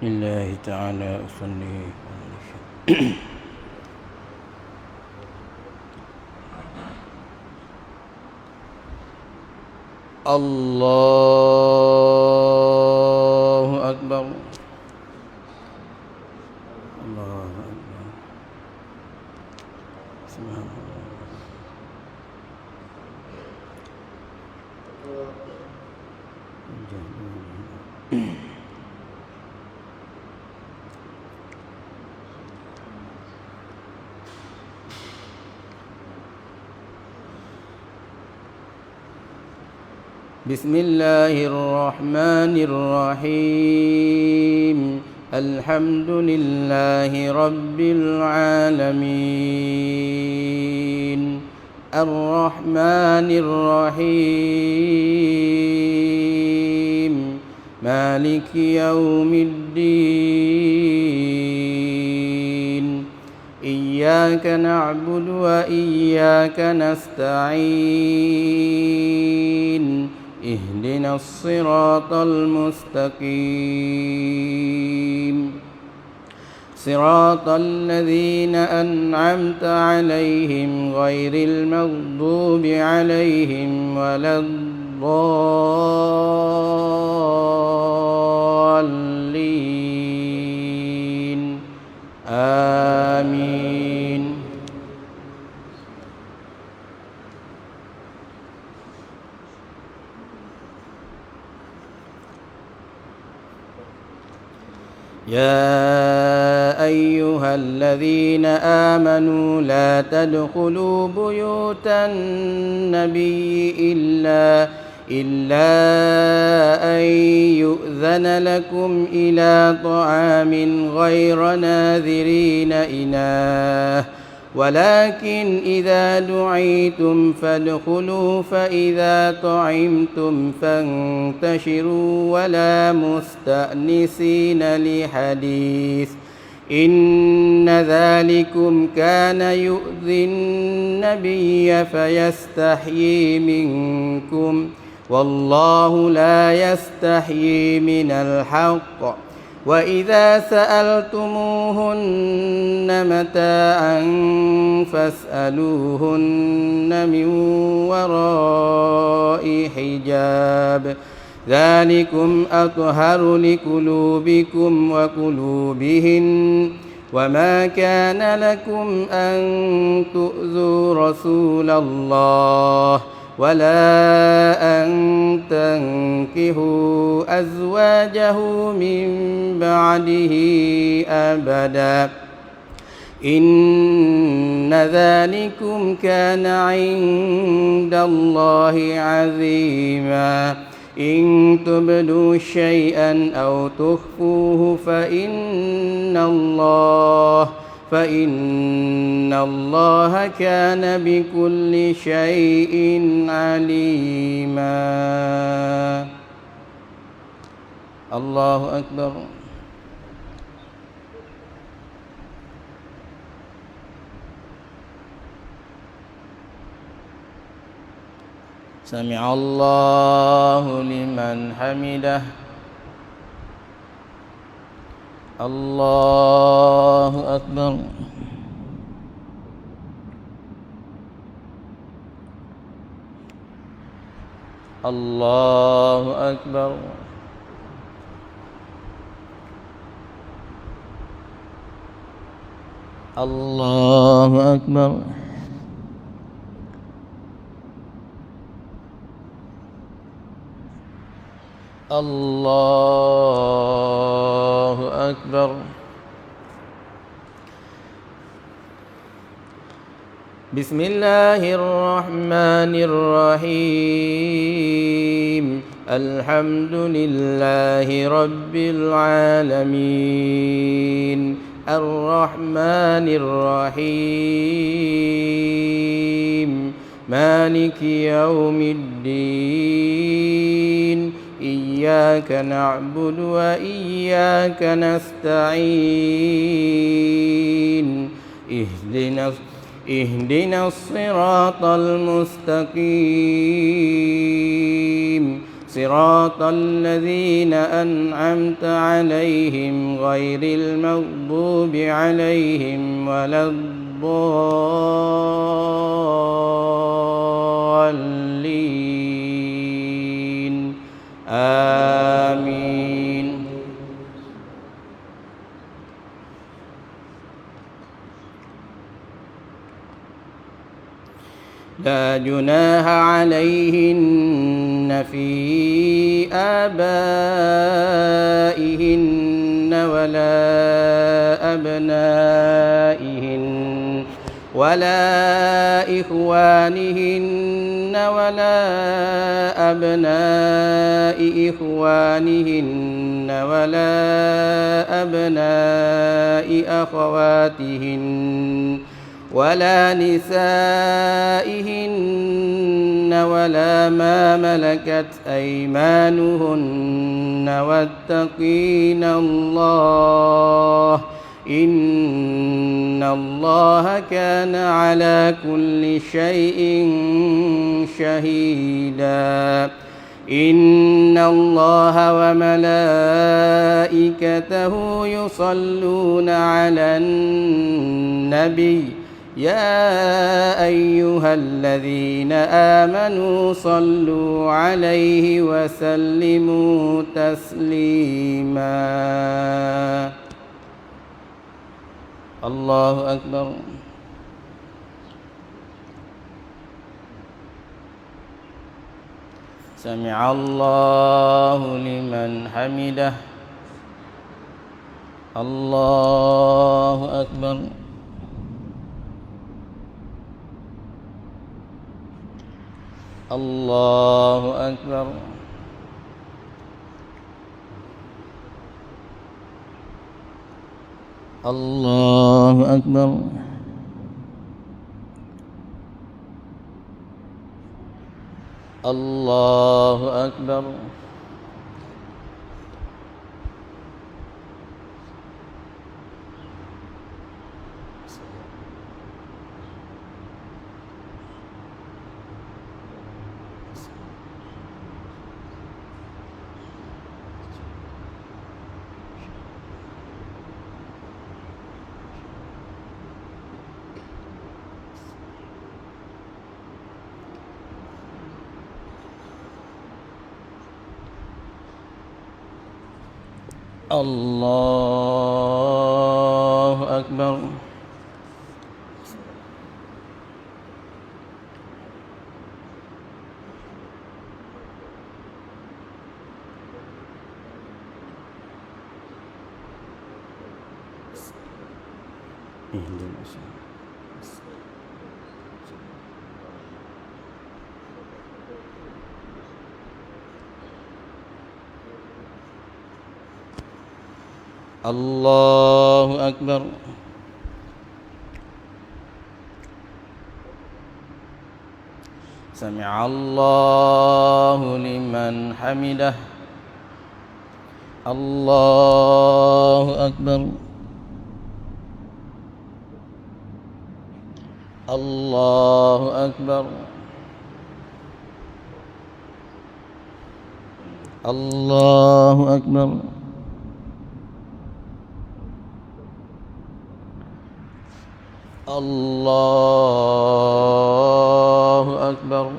لله تعالى أصلي. الله أكبر. الله أكبر. سبحان الله. بسم الله الرحمن الرحيم. الحمد لله رب العالمين. الرحمن الرحيم. مالك يوم الدين. إياك نعبد وإياك نستعين. اهدنا الصراط المستقيم. صراط الذين أنعمت عليهم غير المغضوب عليهم ولا الضالين. آمين. يا أيها الذين آمنوا لا تدخلوا بيوت النبي إلا أن يؤذن لكم إلى طعام غير ناذرين إناه ولكن إذا دعيتم فادخلوا فإذا طعمتم فانتشروا ولا مستأنسين لحديث إن ذلكم كان يؤذي النبي فيستحيي منكم والله لا يستحيي من الحق وإذا سألتموهن متاعا فاسألوهن من وراء حجاب ذلكم أطهر لقلوبكم وقلوبهن وما كان لكم أن تؤذوا رسول الله ولا أن تنكحوا أزواجه من بعده أبدا إن ذلكم كان عند الله عظيما إن تبدوا شيئا أو تخفوه فإن الله كان بكل شيء عليما. الله أكبر. سمع الله لمن حمده. الله أكبر. الله أكبر. الله أكبر. الله أكبر. بسم الله الرحمن الرحيم. الحمد لله رب العالمين. الرحمن الرحيم. مالك يوم الدين. إياك نعبد وإياك نستعين. اهدنا الصراط المستقيم. صراط الذين أنعمت عليهم غير المغضوب عليهم ولا الضالين آمين. لا جناح عليهن في آبائهن ولا إخوانهن ولا أبناء إخوانهن ولا أبناء أخواتهن ولا نسائهن ولا ما ملكت أيمانهن واتقين الله إن الله كان على كل شيء شهيدا. إن الله وملائكته يصلون على النبي يا أيها الذين آمنوا صلوا عليه وسلموا تسليما. الله أكبر. سمع الله لمن حمده. الله أكبر. الله أكبر. الله أكبر. الله أكبر. الله أكبر. الله أكبر. سمع الله لمن حمده. الله أكبر. الله أكبر. الله أكبر. الله أكبر.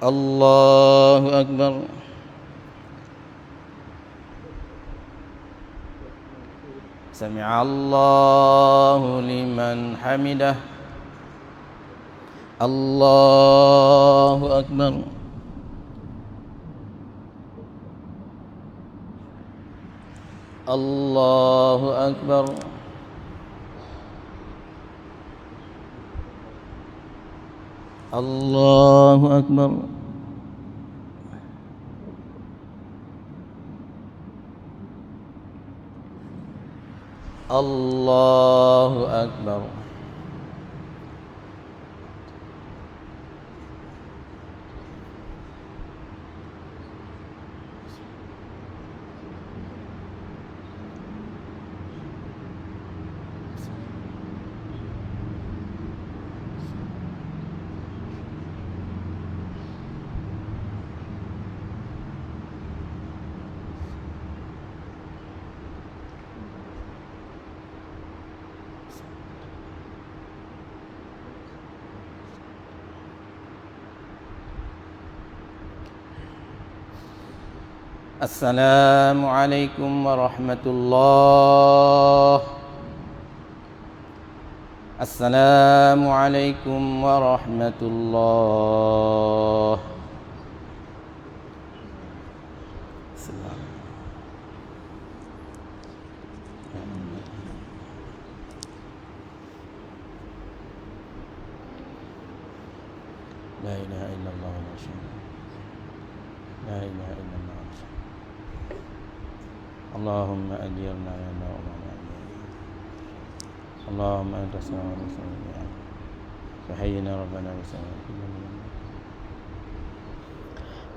الله أكبر. سمع الله لمن حمده. الله أكبر. الله أكبر. الله أكبر. الله أكبر. السلام عليكم ورحمة الله. السلام عليكم ورحمة الله. لا إله إلا الله ولا شريك له. لا إله إلا الله. اللهم أجرنا يا مولانا. اللهم أنت السلام عليكم. فحينا ربنا وسلم.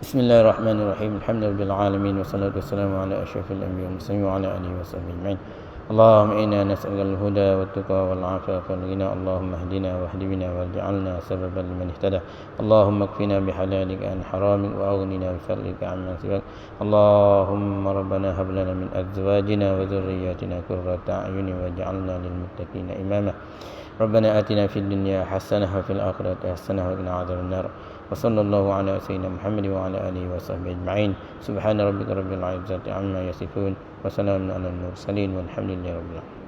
بسم الله الرحمن الرحيم. الحمد لله رب العالمين والصلاة والسلام على أشرف الأنبياء والمرسلين وعلى آله وصحبه أجمعين. اللهم إنا نسألك الهدى والتقى والعفاف والغنى. اللهم اهدنا واهد بنا واجعلنا سببا لمن اهتدى. اللهم اكفنا بحلالك عن حرامك وأغننا بفضلك عمن سواك. اللهم ربنا هب لنا من أزواجنا وذرياتنا قرة أعين واجعلنا للمتقين إماما. ربنا آتنا في الدنيا حسنة وفي الآخرة حسنة وقنا عذاب النار. وصلى الله على سيدنا محمد وعلى آله وصحبه أجمعين. سبحان ربك رب العزة عما يصفون وسلام على المرسلين والحمد لله رب العالمين.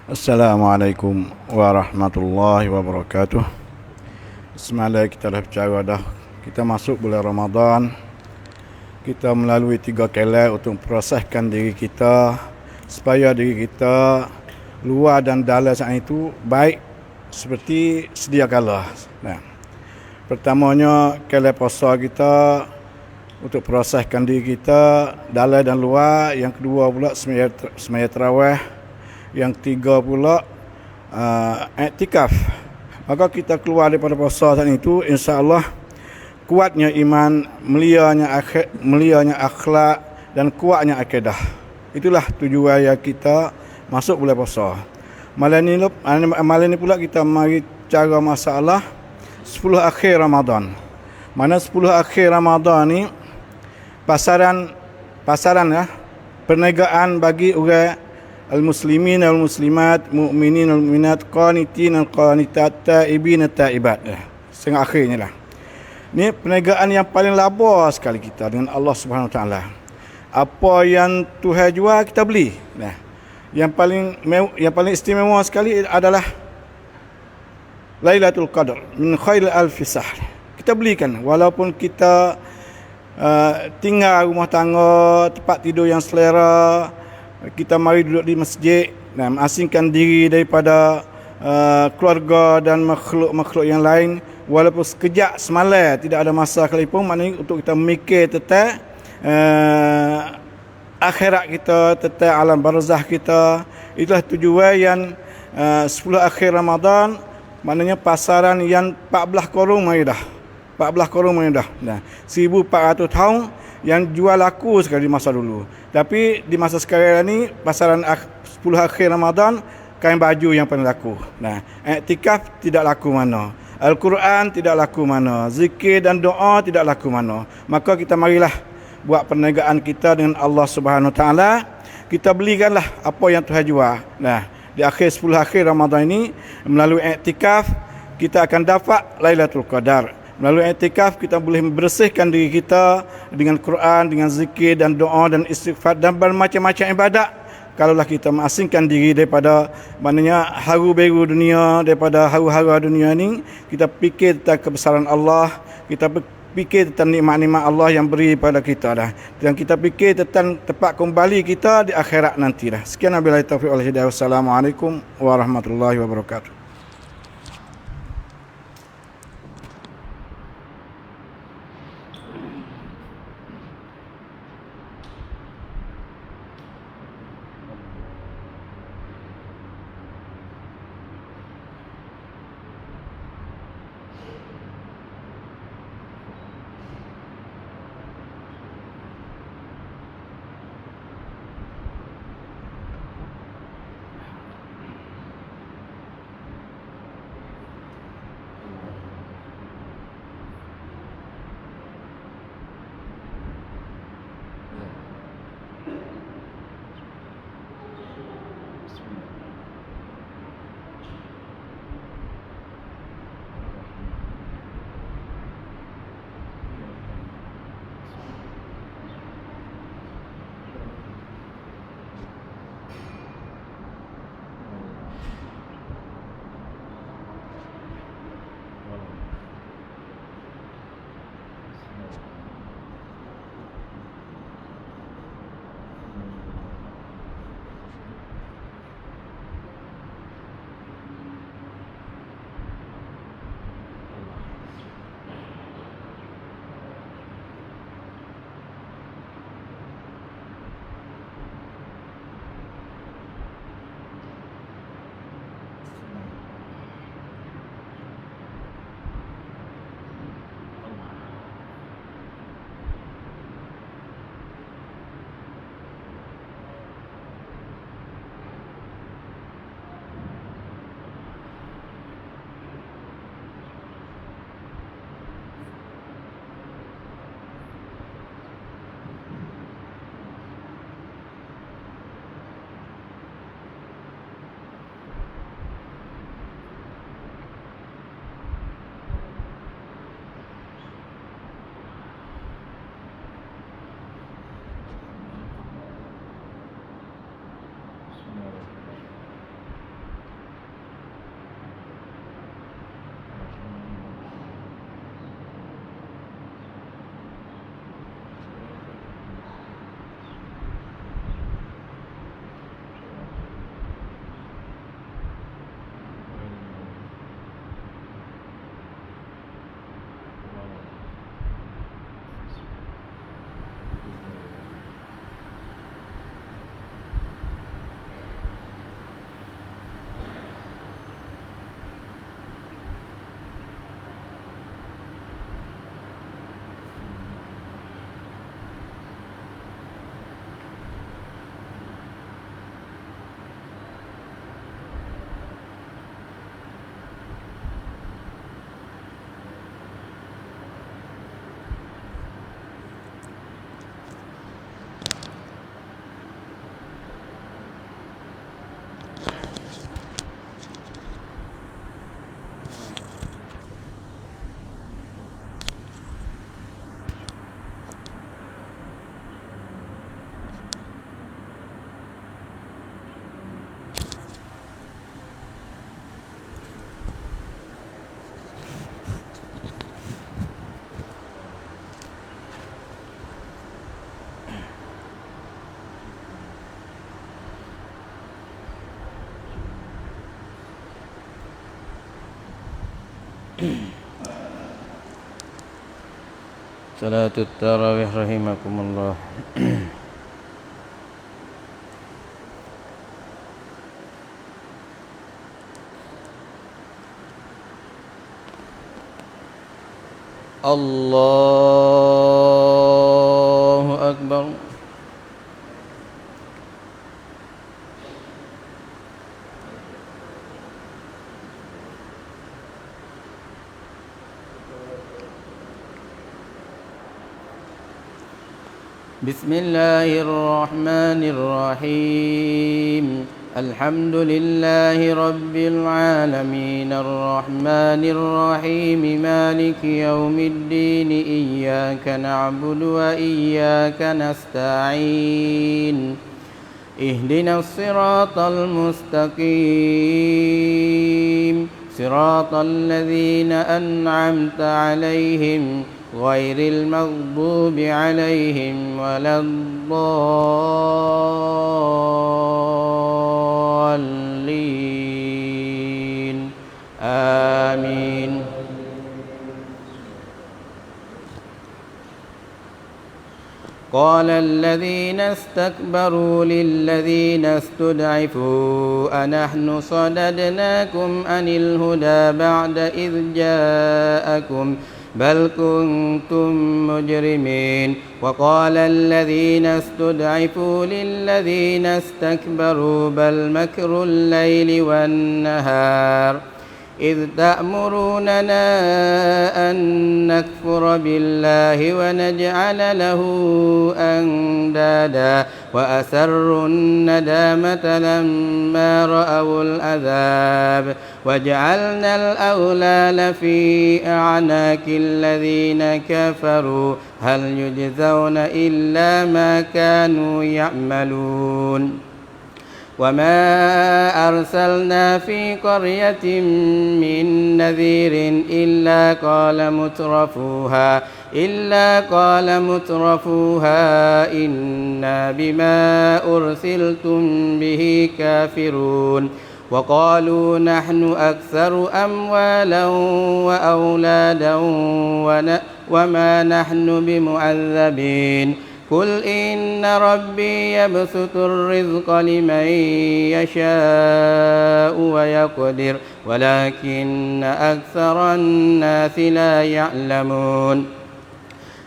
Assalamualaikum warahmatullahi wabarakatuh. Semalam kita dah bercara dah. Kita masuk bulan Ramadan. Kita melalui 3 kelas untuk memproseskan diri kita supaya diri kita luar dan dalam saat itu baik seperti sedia kala. Nah, pertamanya kelas puasa kita untuk proseskan diri kita dalam dan luar. Yang kedua pula semaya tarawih. Yang ketiga pula iktikaf. Maka kita keluar daripada puasa saat itu, insya-Allah kuatnya iman, melianya akhlak dan kuatnya akidah. Itulah tujuan yang kita masuk bulan puasa. Malam ni pula kita mari cara masalah 10 akhir Ramadan. Mana 10 akhir Ramadan ni pasaran ya, perniagaan bagi orang al-muslimin al-muslimat, mu'minin al-mu'minat, qanitin al-qanitat, taibin at-taibat. Setengah akhirnya lah. Ni perniagaan yang paling laba sekali kita dengan Allah Subhanahu Wa Taala. Apa yang Tuhan jual kita beli. Nah, yang paling istimewa sekali adalah Lailatul Qadar min khairil alfi sahr. Kita belikan walaupun kita tinggal rumah tangga, tempat tidur yang selera, kita mari duduk di masjid, nah, mengasingkan diri daripada keluarga dan makhluk-makhluk yang lain. Walaupun sekejap semalam tidak ada masa sekalipun, maknanya untuk kita memikir tentang akhirat kita, tentang alam barzah kita. Itulah tujuan yang 10 akhir Ramadan, maknanya pasaran yang 14 korong mari dah. 14 korong mari dah. Nah, 1400 tahun yang jual laku sekali di masa dulu. Tapi di masa sekarang ni pasaran 10 akhir Ramadan kain baju yang paling laku. Nah, iktikaf tidak laku mana. Al-Quran tidak laku mana. Zikir dan doa tidak laku mana. Maka kita marilah buat perniagaan kita dengan Allah Subhanahu Wa Taala. Kita belikanlah apa yang Tuhan jual. Nah, di akhir 10 akhir Ramadan ini melalui iktikaf kita akan dapat Lailatul Qadar. Melalui iktikaf kita boleh membersihkan diri kita dengan Quran, dengan zikir dan doa dan istighfar dan bermacam-macam ibadat. Kalaulah kita mengasingkan diri daripada maknanya haru beru dunia, daripada haru-hara dunia ni, kita fikir tentang kebesaran Allah, kita fikir tentang nikmat-nikmat Allah yang beri pada kita dah. Dan kita fikir tentang tempat kembali kita di akhirat nanti dah. Sekian wabillahi taufiq wal hidayah. Wassalamualaikum warahmatullahi wabarakatuh. Salatul tarawih rahimakumullah. Allahu Akbar. Bismillahirrahmanirrahim. Alhamdulillahi rabbil alamin arrahmanir rahim maliki yaumiddin iyyaka na'budu wa iyyaka nasta'in ihdinas siratal mustaqim صراط الذين أنعمت عليهم غير المغضوب عليهم ولا الضالين آمين. قال الذين استكبروا للذين استضعفوا أنحن صددناكم عن الهدى بعد إذ جاءكم بل كنتم مجرمين. وقال الذين استضعفوا للذين استكبروا بل مكر الليل والنهار إذ تأمروننا أن نكفر بالله ونجعل له أندادا وأسروا الندامة لما رأوا العذاب وجعلنا الأغلال في أعناق الذين كفروا هل يجزون إلا ما كانوا يعملون. وما أرسلنا في قرية من نذير إلا قال مترفوها إنا بما أرسلتم به كافرون. وقالوا نحن أكثر أموالا وأولادا وما نحن بمعذبين. قل إن ربي يبسط الرزق لمن يشاء ويقدر ولكن أكثر الناس لا يعلمون.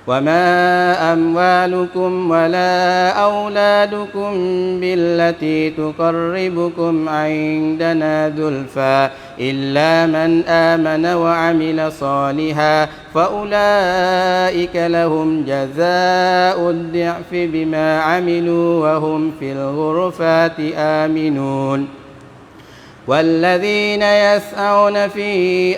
وما أموالكم ولا أولادكم بالتي تقربكم عندنا زلفى إلا من آمن وعمل صالحا فأولئك لهم جزاء الضعف بما عملوا وهم في الغرفات آمنون. والذين يسعون في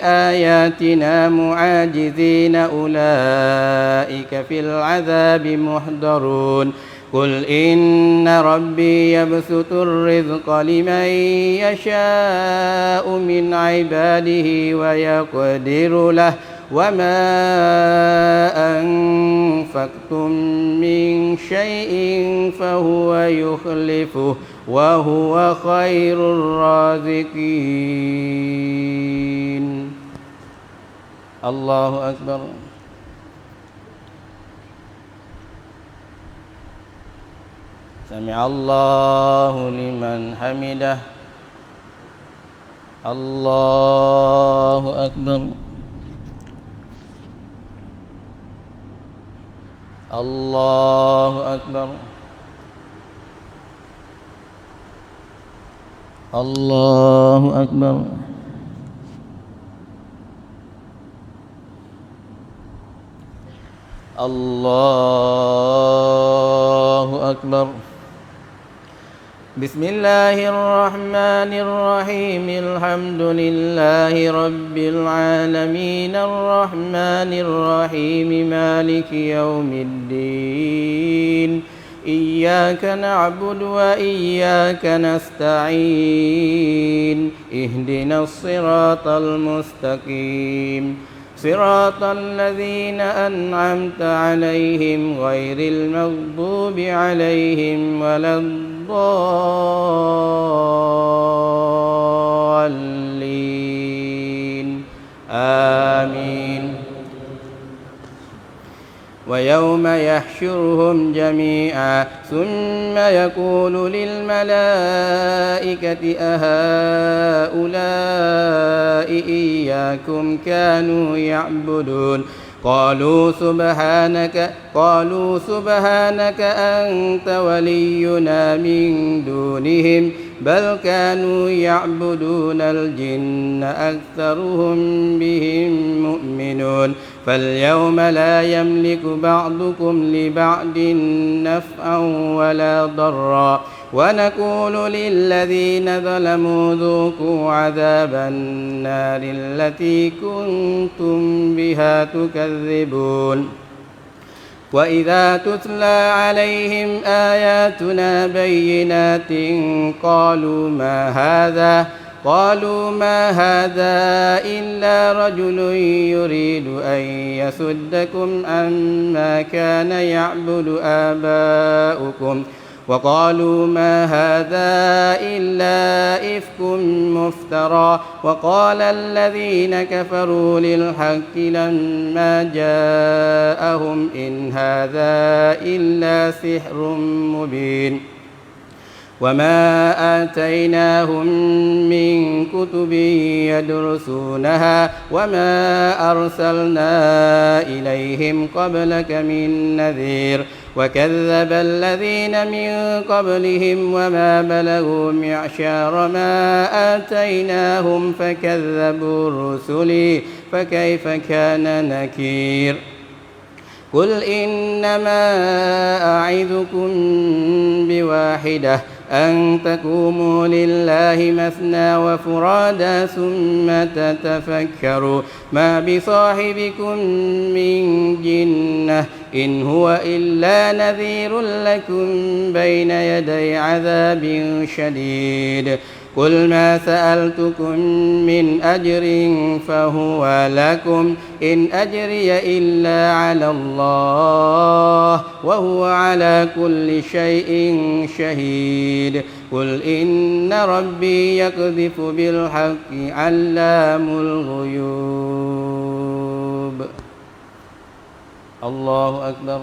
آياتنا معاجزين أولئك في العذاب محضرون. قل إن ربي يبسط الرزق لمن يشاء من عباده ويقدر له وما أنفقتم من شيء فهو يخلفه وهو خير الرازقين. الله أكبر. سمع الله لمن حمده. الله أكبر. الله أكبر. الله أكبر. الله أكبر. بسم الله الرحمن الرحيم الحمد لله رب العالمين الرحمن الرحيم مالك يوم الدين إياك نعبد وإياك نستعين اهدنا الصراط المستقيم صراط الذين أنعمت عليهم غير المغضوب عليهم ولا الضالين آمين. ويوم يحشرهم جميعا ثم يقول للملائكة أهؤلاء إياكم كانوا يعبدون قالوا سبحانك أنت ولينا من دونهم بل كانوا يعبدون الجن أكثرهم بهم مؤمنون فاليوم لا يملك بعضكم لبعض نفعا ولا ضرا ونقول للذين ظلموا ذوقوا عذاب النار التي كنتم بها تكذبون. وإذا تتلى عليهم آياتنا بينات قالوا ما هذا إلا رجل يريد أن يصدكم عما كان يعبد آباؤكم وقالوا ما هذا إلا إفك مفترى وقال الذين كفروا للحق لما جاءهم إن هذا إلا سحر مبين وما آتيناهم من كتب يدرسونها وما أرسلنا إليهم قبلك من نذير وكذب الذين من قبلهم وما بلغوا معشار ما آتيناهم فكذبوا رسلي فكيف كان نكير قل إنما أعظكم بواحدة أن تقوموا لله مثنى وفرادا ثم تتفكروا ما بصاحبكم من جنة إن هو إلا نذير لكم بين يدي عذاب شديد قل ما سألتكم من أجر فهو لكم إن أجري إلا على الله وهو على كل شيء شهيد قل إن ربي يقذف بالحق علام الغيوب الله أكبر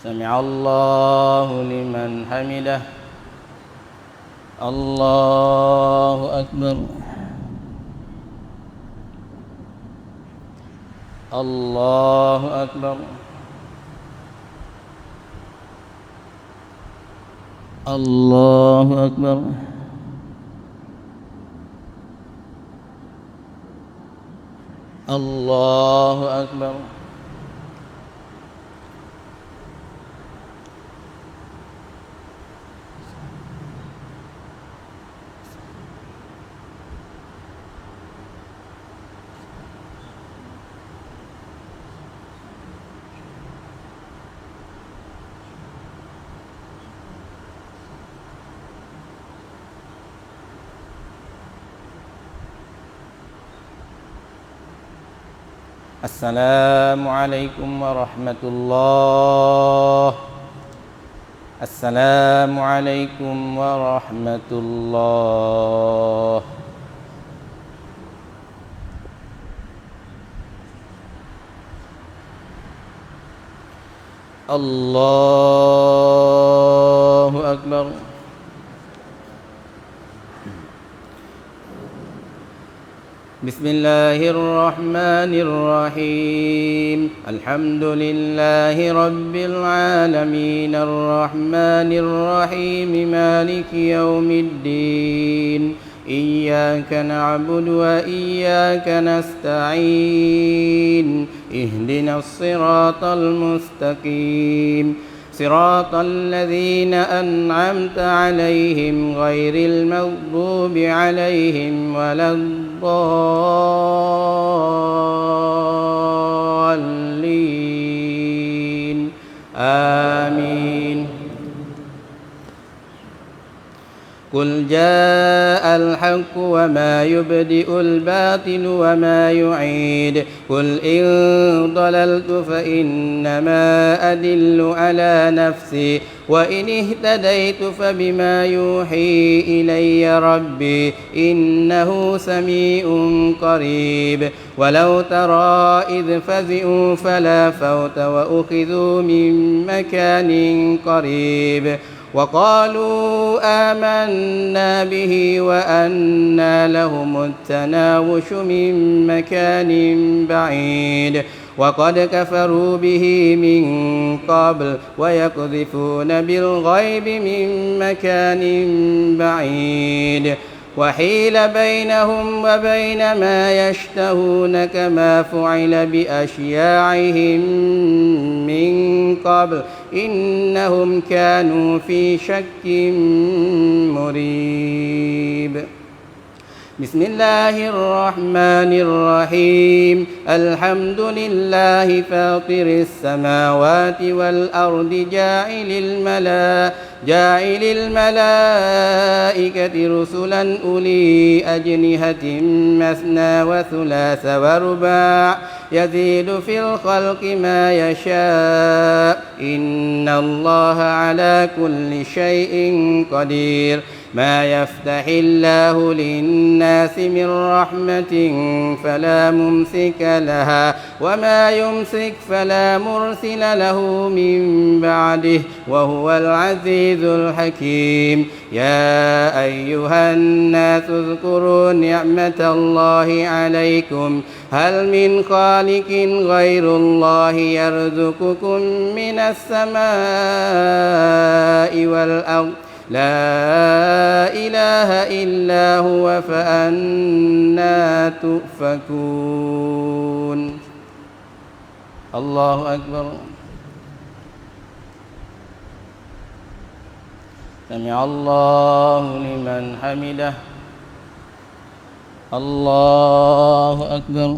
سمع الله لمن حمده الله أكبر الله أكبر الله أكبر الله أكبر السلام عليكم ورحمة الله السلام عليكم ورحمة الله الله أكبر بسم الله الرحمن الرحيم الحمد لله رب العالمين الرحمن الرحيم مالك يوم الدين إياك نعبد وإياك نستعين اهدنا الصراط المستقيم صراط الذين أنعمت عليهم غير المغضوب عليهم ولا الضالين آمين قل جاء الحق وما يبدئ الباطل وما يعيد قل إن ضللت فإنما أدل على نفسي وإن اهتديت فبما يوحي إلي ربي إنه سميع قريب ولو ترى إذ فزعوا فلا فوت وأخذوا من مكان قريب وقالوا آمنا به وأنى لهم التناوش من مكان بعيد وقد كفروا به من قبل ويقذفون بالغيب من مكان بعيد وحيل بينهم وبين ما يشتهون كما فعل بأشياعهم من قبل إنهم كانوا في شك مريب بسم الله الرحمن الرحيم الحمد لله فاطر السماوات والأرض جاعل الملائكة رسلا أولي أجنحة مثنى وثلاث ورباع يزيد في الخلق ما يشاء إن الله على كل شيء قدير ما يفتح الله للناس من رحمة فلا ممسك لها وما يمسك فلا مرسل له من بعده وهو العزيز الحكيم يا أيها الناس اذكروا نعمة الله عليكم هل من خالق غير الله يرزقكم من السماء والأرض لا إله إلا هو فأنى تؤفكون الله أكبر سمع الله لمن حمده الله أكبر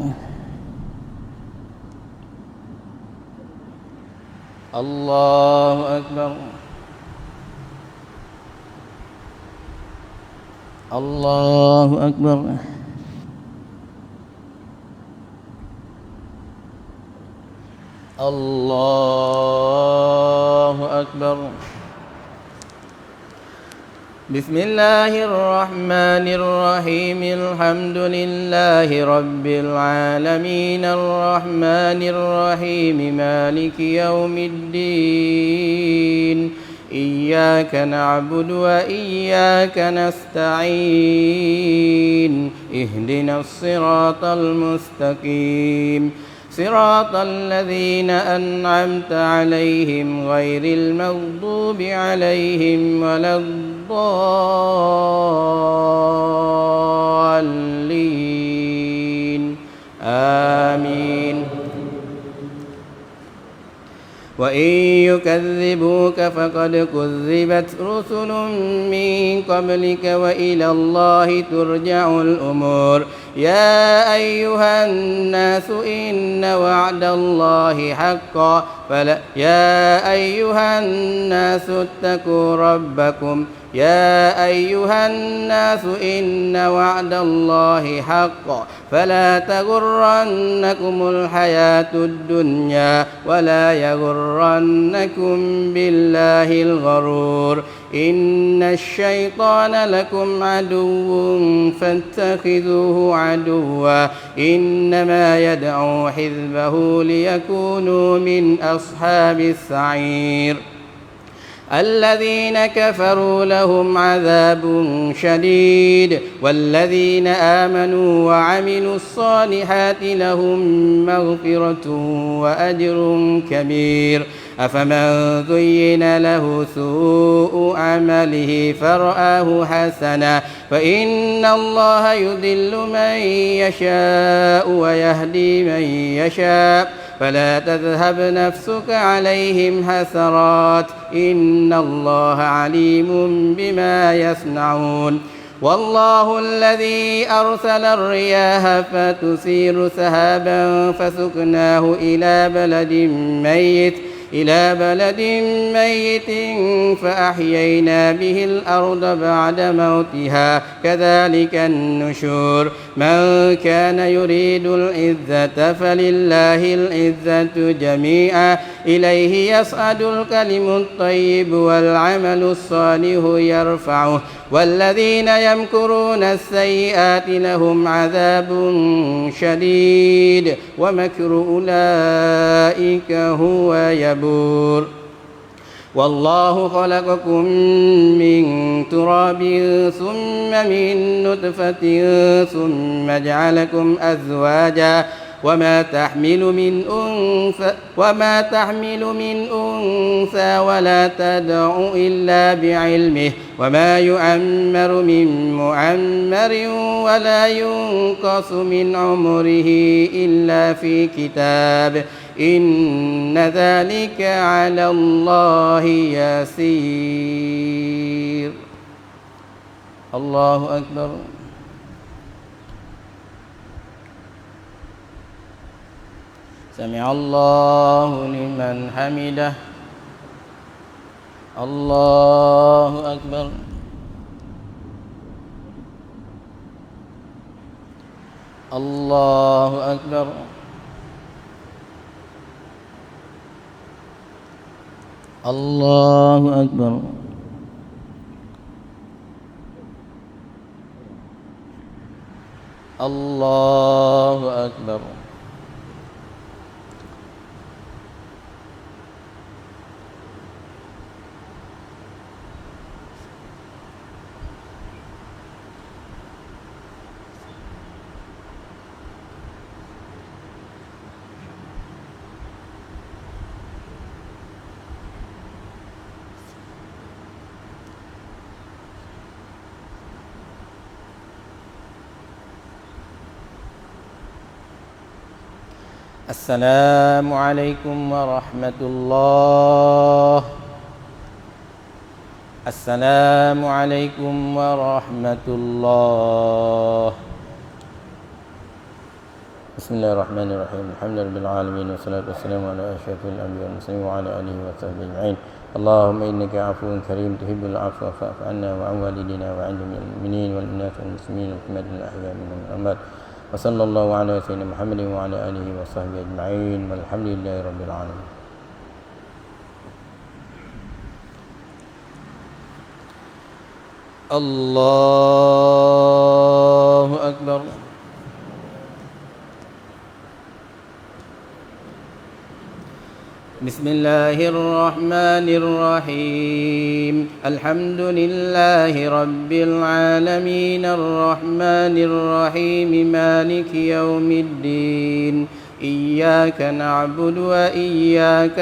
الله أكبر الله أكبر الله أكبر بسم الله الرحمن الرحيم الحمد لله رب العالمين الرحمن الرحيم مالك يوم الدين إياك نعبد وإياك نستعين اهدنا الصراط المستقيم صراط الذين أنعمت عليهم غير المغضوب عليهم ولا الضالين آمين وإن يكذبوك فقد كذبت رسل من قبلك وإلى الله ترجع الأمور يا أيها الناس إن وعد الله حق يا أيها الناس اتقوا ربكم يا أيها الناس إن وعد الله حق فلا تغرنكم الحياة الدنيا ولا يغرنكم بالله الغرور إن الشيطان لكم عدو فاتخذوه عدوا إنما يدعو حزبه ليكونوا من أصحاب السعير الذين كفروا لهم عذاب شديد والذين آمنوا وعملوا الصالحات لهم مغفرة وأجر كبير أفمن زين له سوء عمله فرآه حسنا فإن الله يضل من يشاء ويهدي من يشاء فلا تذهب نفسك عليهم حسرات إن الله عليم بما يصنعون والله الذي أرسل الرياح فتثير سحابا فسقناه إلى بلد ميت فأحيينا به الأرض بعد موتها كذلك النشور من كان يريد العزة فلله العزة جميعا إليه يصعد الكلم الطيب والعمل الصالح يرفعه والذين يمكرون السيئات لهم عذاب شديد ومكر أولئك هو يبور والله خلقكم من تراب ثم من نطفة ثم جعلكم أزواجا وما تحمل من أنثى ولا تدع إلا بعلمه وما يعمر من معمر ولا ينقص من عمره إلا في كتاب إن ذلك على الله يسير الله أكبر سمع الله لمن حمده الله أكبر الله أكبر الله أكبر الله أكبر السلام عليكم ورحمة الله السلام عليكم ورحمة الله بسم الله الرحمن الرحيم الحمد لله رب العالمين والصلاة والسلام على أشرف الأنبياء والمرسلين وعلى آله وصحبه أجمعين اللهم إنك عفو كريم تحب العفو فاعف عنا وعن والدينا وعن جميع المؤمنين والمؤمنات والمسلمين والمؤمنات الأحياء منهم والأموات وصلى الله على سيدنا محمد وعلى آله وصحبه أجمعين والحمد لله رب العالمين. الله أكبر بسم الله الرحمن الرحيم الحمد لله رب العالمين الرحمن الرحيم مالك يوم الدين إياك نعبد وإياك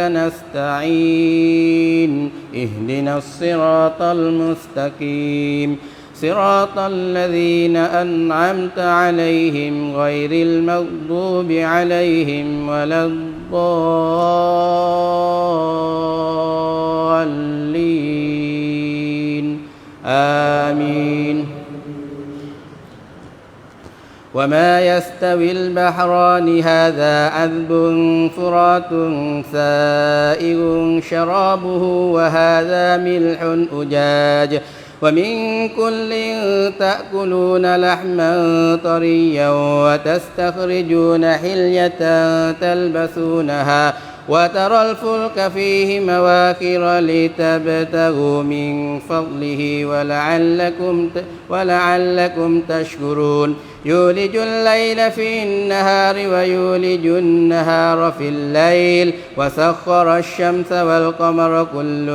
نستعين اهدنا الصراط المستقيم صراط الذين أنعمت عليهم غير المغضوب عليهم ولا الضالين آمين وما يستوي البحران هذا عذب فرات سائغ شرابه وهذا ملح أجاج ومن كل تأكلون لحما طريا وتستخرجون حلية تلبسونها وترى الفلك فيه مواخر لتبتغوا من فضله ولعلكم تشكرون يولج الليل في النهار ويولج النهار في الليل وسخر الشمس والقمر كل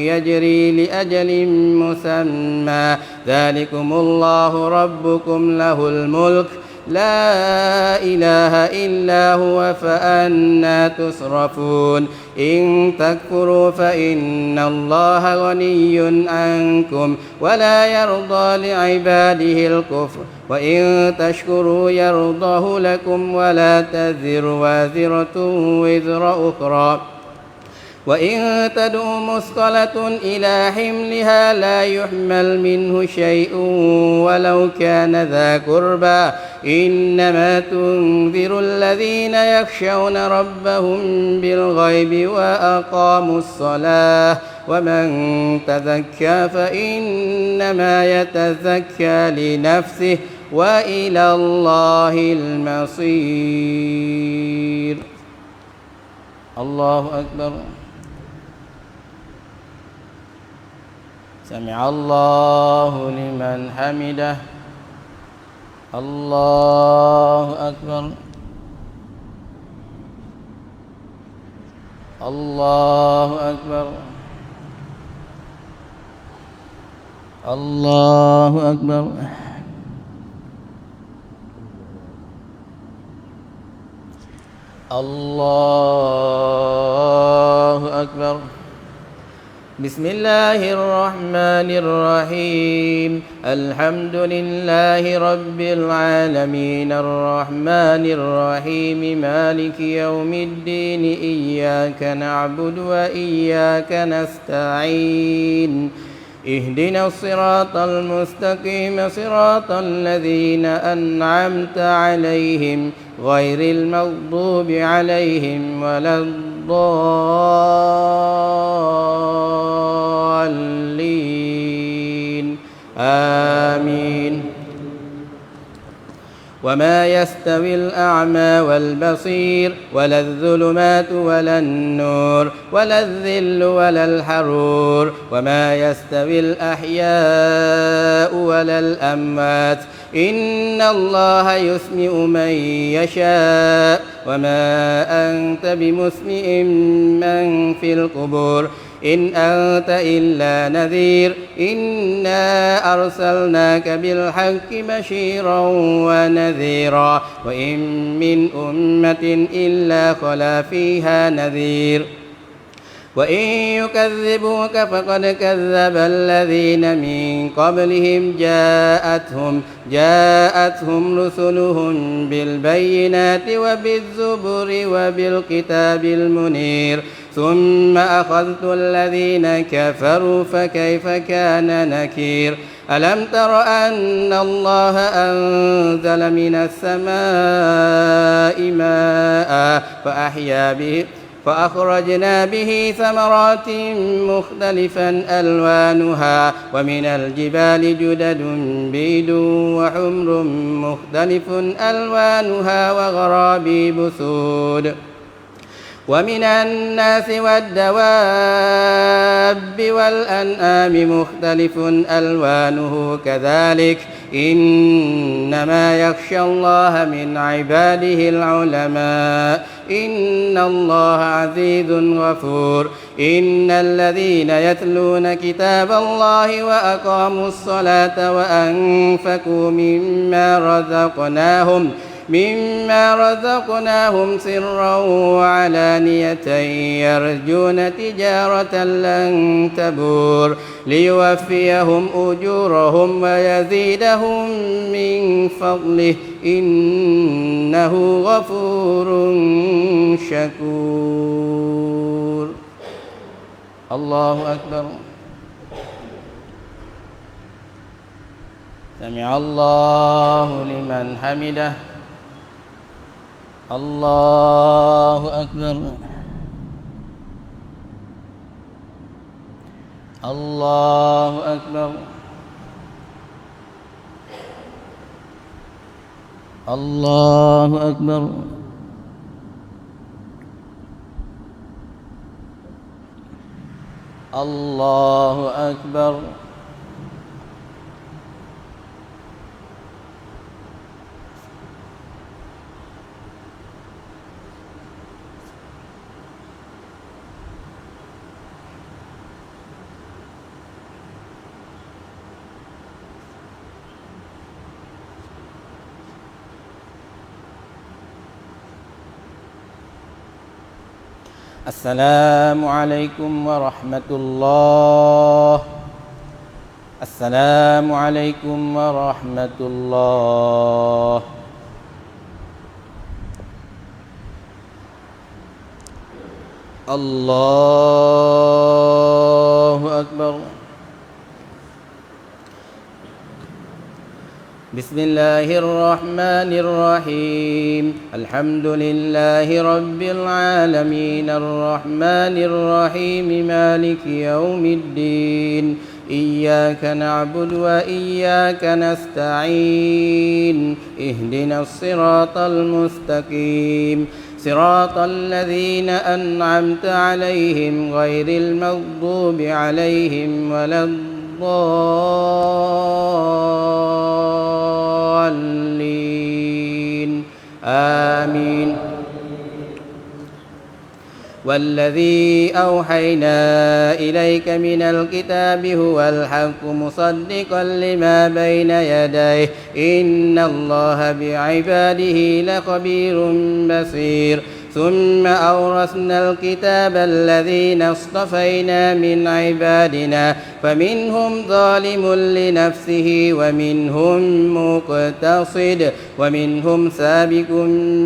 يجري لأجل مسمى ذلكم الله ربكم له الملك لا إله إلا هو فأنى تصرفون إن تكفروا فإن الله غني عنكم ولا يرضى لعباده الكفر وإن تشكروا يرضه لكم ولا تزر وازرة وزر أخرى وإن تدع مثقلة إلى حملها لا يحمل منه شيء ولو كان ذا قربى إنما تنذر الذين يخشون ربهم بالغيب وأقاموا الصلاة ومن تزكى فإنما يتزكى لنفسه وإلى الله المصير. الله أكبر. سمع الله لمن حمده. الله أكبر. الله أكبر. الله أكبر. الله أكبر. بسم الله الرحمن الرحيم الحمد لله رب العالمين الرحمن الرحيم مالك يوم الدين إياك نعبد وإياك نستعين اهدنا الصراط المستقيم صراط الذين أنعمت عليهم غير المغضوب عليهم ولا الضالين آمين. وما يستوي الأعمى والبصير ولا الظلمات ولا النور ولا الذل ولا الحرور وما يستوي الأحياء ولا الأموات إن الله يسمع من يشاء وما أنت بمسمع من في القبور إن أنت إلا نذير إنا أرسلناك بالحق بشيرا ونذيرا وإن من أمة إلا خلا فيها نذير وإن يكذبوك فقد كذب الذين من قبلهم جاءتهم رسلهم بالبينات وبالزبر وبالكتاب المنير ثم أخذت الذين كفروا فكيف كان نكير ألم تر أن الله أنزل من السماء ماء فأخرجنا به ثمرات مختلفا ألوانها ومن الجبال جدد بيض وحمر مختلف ألوانها وغرابيب سود ومن الناس والدواب والأنعام مختلف ألوانه كذلك إنما يخشى الله من عباده العلماء إن الله عزيز غفور إن الذين يتلون كتاب الله وأقاموا الصلاة وأنفقوا مما رزقناهم سرا وعلانية يرجون تجارة لن تبور ليوفيهم أجورهم ويزيدهم من فضله إنه غفور شكور. الله أكبر. سمع الله لمن حمده. الله أكبر. الله أكبر. الله أكبر. الله أكبر. السلام عليكم ورحمة الله. السلام عليكم ورحمة الله. الله أكبر. بسم الله الرحمن الرحيم. الحمد لله رب العالمين الرحمن الرحيم مالك يوم الدين إياك نعبد وإياك نستعين اهدنا الصراط المستقيم صراط الذين أنعمت عليهم غير المغضوب عليهم ولا الضالين آمين. والذي أوحينا إليك من الكتاب هو الحق مصدقا لما بين يديه إن الله بعباده لخبير بصير. ثم أورثنا الكتاب الذين اصطفينا من عبادنا فمنهم ظالم لنفسه ومنهم مقتصد ومنهم سابق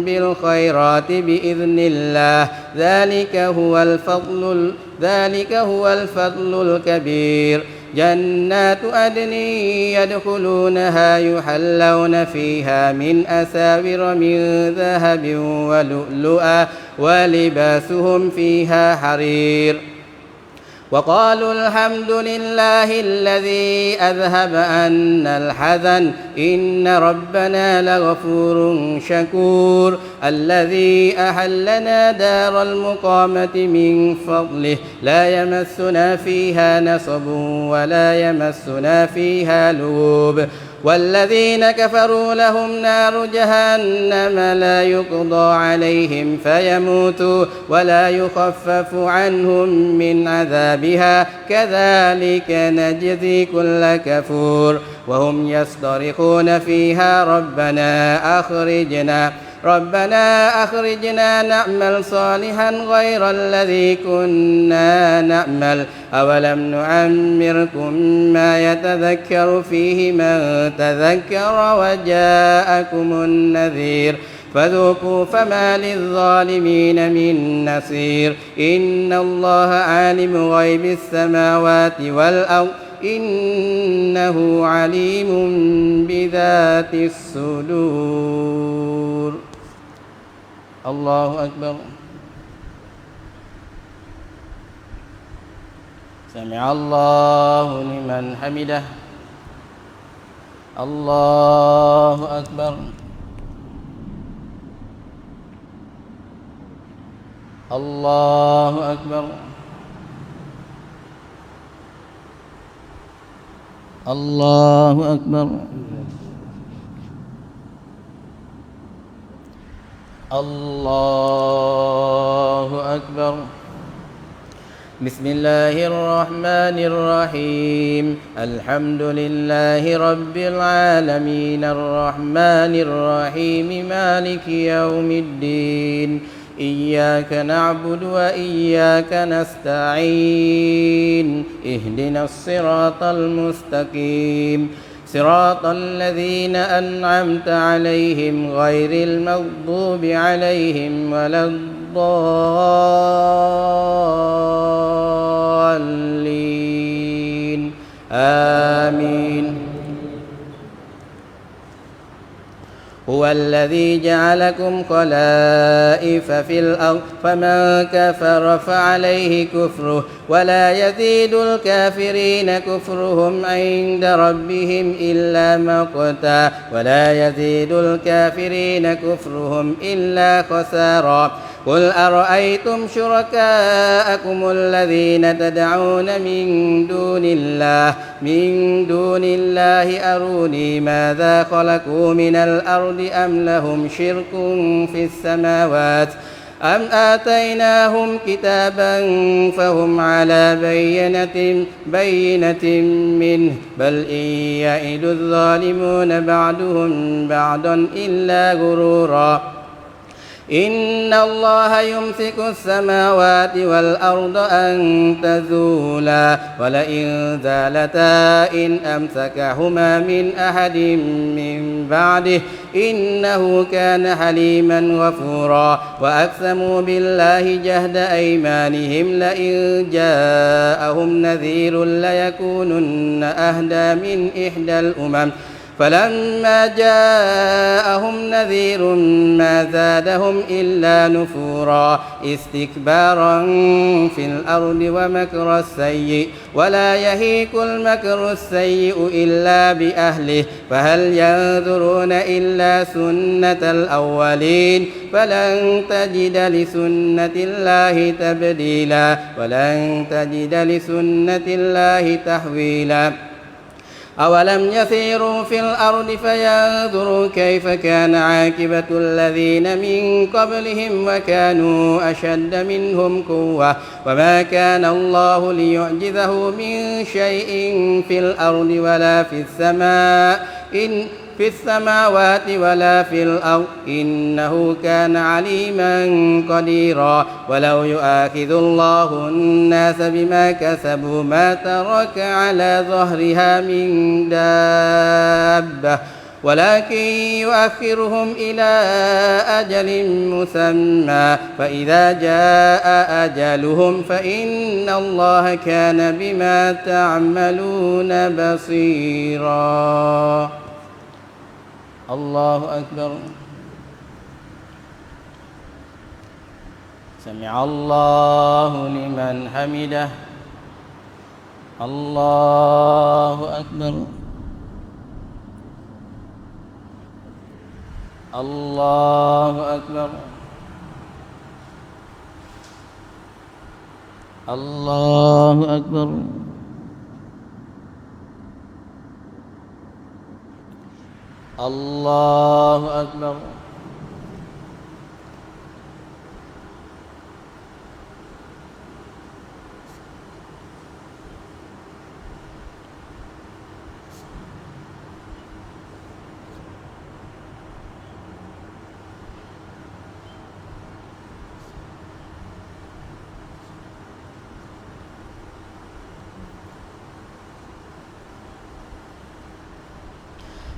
بالخيرات بإذن الله ذلك هو الفضل الكبير. جنات عدن يدخلونها يحلون فيها من أساور من ذهب ولؤلؤا ولباسهم فيها حرير وقالوا الحمد لله الذي أذهب عنا الحزن إن ربنا لغفور شكور الذي أحلنا دار المقامة من فضله لا يمسنا فيها نصب ولا يمسنا فيها لغوب والذين كفروا لهم نار جهنم لا يقضى عليهم فيموتوا ولا يخفف عنهم من عذابها كذلك نجزي كل كفور وهم يصطرخون فيها ربنا أخرجنا نعمل صالحا غير الذي كنا نعمل أولم نعمركم ما يتذكر فيه من تذكر وجاءكم النذير فذوقوا فما للظالمين من نصير إن الله عالم غيب السماوات والأرض إنه عليم بذات الصدور الله أكبر سمع الله لمن حمده الله أكبر الله أكبر الله أكبر الله أكبر بسم الله الرحمن الرحيم الحمد لله رب العالمين الرحمن الرحيم مالك يوم الدين إياك نعبد وإياك نستعين اهدنا الصراط المستقيم صراط الذين أنعمت عليهم غير المغضوب عليهم ولا الضالين آمين هو الذي جعلكم خلائف في الأرض فمن كفر فعليه كفره ولا يزيد الكافرين كفرهم عند ربهم إلا مقتا ولا يزيد الكافرين كفرهم إلا خسارا قل أرأيتم شركاءكم الذين تدعون من دون الله أروني ماذا خلقوا من الأرض أم لهم شرك في السماوات أم آتيناهم كتابا فهم على بينة منه بل إن يعد الظالمون بعضهم بعضا إلا غرورا إن الله يمسك السماوات والأرض أن تزولا ولئن زالتا إن أمسكهما من أحد من بعده إنه كان حليما غفورا وأقسموا بالله جهد أيمانهم لئن جاءهم نذير ليكونن أهدى من إحدى الأمم فلما جاءهم نذير ما زادهم إلا نفورا استكبارا في الأرض ومكر السيء ولا يهيك المكر السيء إلا بأهله فهل ينظرون إلا سنة الأولين فلن تجد لسنة الله تبديلا ولن تجد لسنة الله تحويلا أولم يسيروا في الأرض فينظروا كيف كان عاقبة الذين من قبلهم وكانوا أشد منهم قوة وما كان الله ليعجزه من شيء في الأرض ولا في السماوات ولا في الأرض إنه كان عليما قديرا ولو يؤاخذ الله الناس بما كسبوا ما ترك على ظهرها من دابة ولكن يؤخرهم إلى أجل مسمى فإذا جاء أجلهم فإن الله كان بما تعملون بصيرا. الله أكبر. سمع الله لمن حمده. الله أكبر. الله أكبر. الله أكبر. الله أكبر.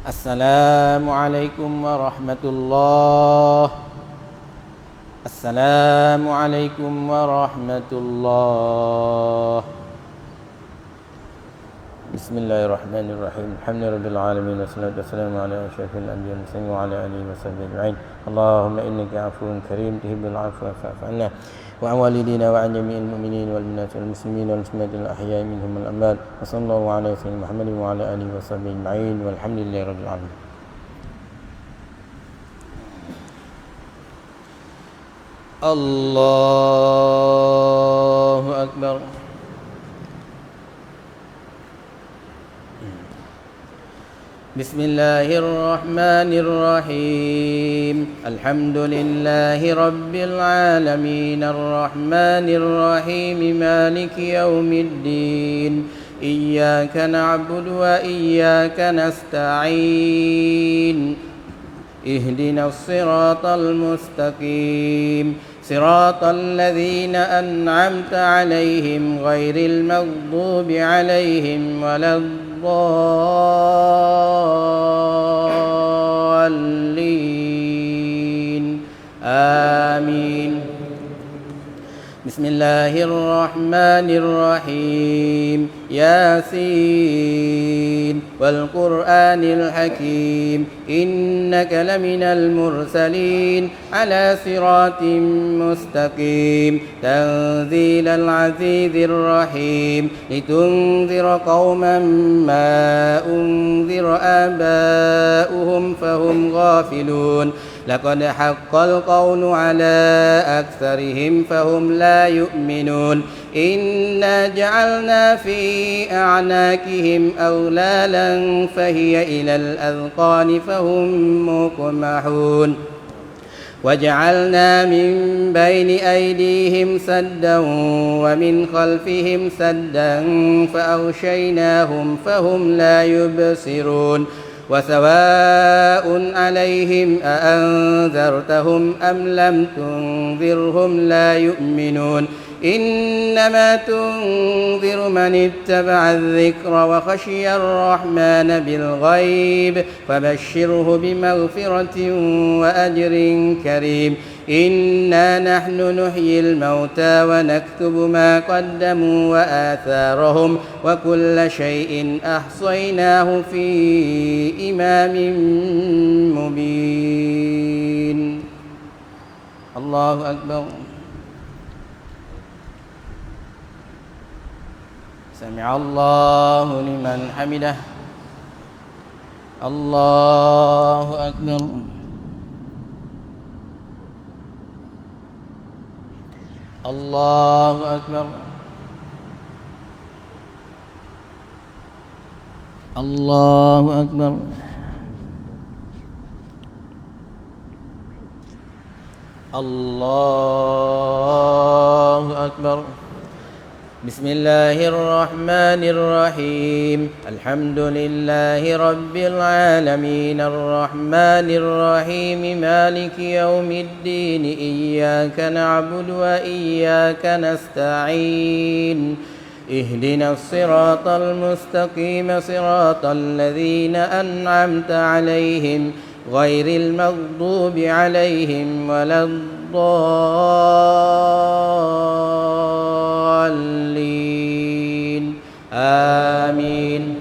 السلام عليكم ورحمة الله. السلام عليكم ورحمة الله. بسم الله الرحمن الرحيم. الحمد لله رب العالمين والصلاة والسلام على أشرف الأنبياء والمرسلين وعلى آله وصحبه أجمعين. اللهم إنك عفو كريم تحب العفو فاعف عنا وعن والدينا وعن جميع المؤمنين والمؤمنات والمسلمين والمسلمات الأحياء منهم والأموات وصلى الله على سيدنا محمد وعلى آله وصحبه أجمعين والحمد لله رب العالمين. الله أكبر. بسم الله الرحمن الرحيم. الحمد لله رب العالمين الرحمن الرحيم مالك يوم الدين إياك نعبد وإياك نستعين اهدنا الصراط المستقيم صراط الذين أنعمت عليهم غير المغضوب عليهم ولا الضالين آمين. بسم الله الرحمن الرحيم. ياسين والقرآن الحكيم إنك لمن المرسلين على صراط مستقيم تنزيل العزيز الرحيم لتنذر قوما ما أنذر آباؤهم فهم غافلون لقد حق القول على أكثرهم فهم لا يؤمنون إنا جعلنا في أعناقهم أغلالا فهي إلى الأذقان فهم مقمحون وجعلنا من بين أيديهم سدا ومن خلفهم سدا فأغشيناهم فهم لا يبصرون وسواء عليهم أأنذرتهم أم لم تنذرهم لا يؤمنون إنما تنذر من اتبع الذكر وخشي الرحمن بالغيب فبشره بمغفرة وأجر كريم إنا نحن نحيي الموتى ونكتب ما قدموا وآثارهم وكل شيء أحصيناه في إمام مبين. الله أكبر. سمع الله لمن حمده. الله أكبر. الله أكبر. الله أكبر. الله أكبر. بسم الله الرحمن الرحيم. الحمد لله رب العالمين الرحمن الرحيم مالك يوم الدين إياك نعبد وإياك نستعين اهدنا الصراط المستقيم صراط الذين أنعمت عليهم غير المغضوب عليهم ولا الضالين آمين.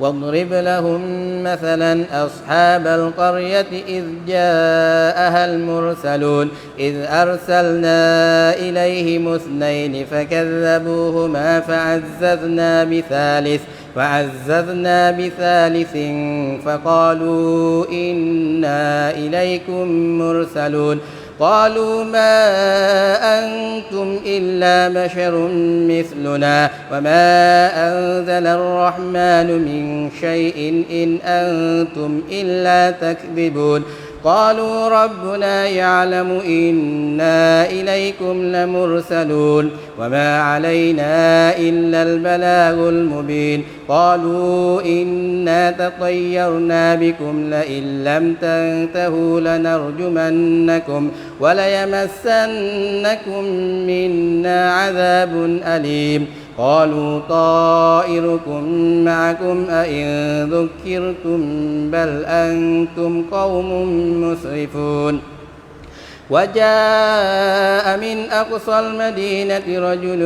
واضرب لهم مثلا أصحاب القرية إذ جاءها المرسلون إذ أرسلنا إليهم اثنين فكذبوهما فعززنا بثالث فقالوا إنا إليكم مرسلون قالوا ما أنتم إلا بشر مثلنا وما أنزل الرحمن من شيء إن أنتم إلا تكذبون قالوا ربنا يعلم إنا إليكم لمرسلون وما علينا إلا البلاغ المبين قالوا إنا تطيرنا بكم لئن لم تنتهوا لنرجمنكم وليمسنكم منا عذاب أليم قالوا طائركم معكم أئن ذكرتم بل أنتم قوم مسرفون وجاء من أقصى المدينة رجل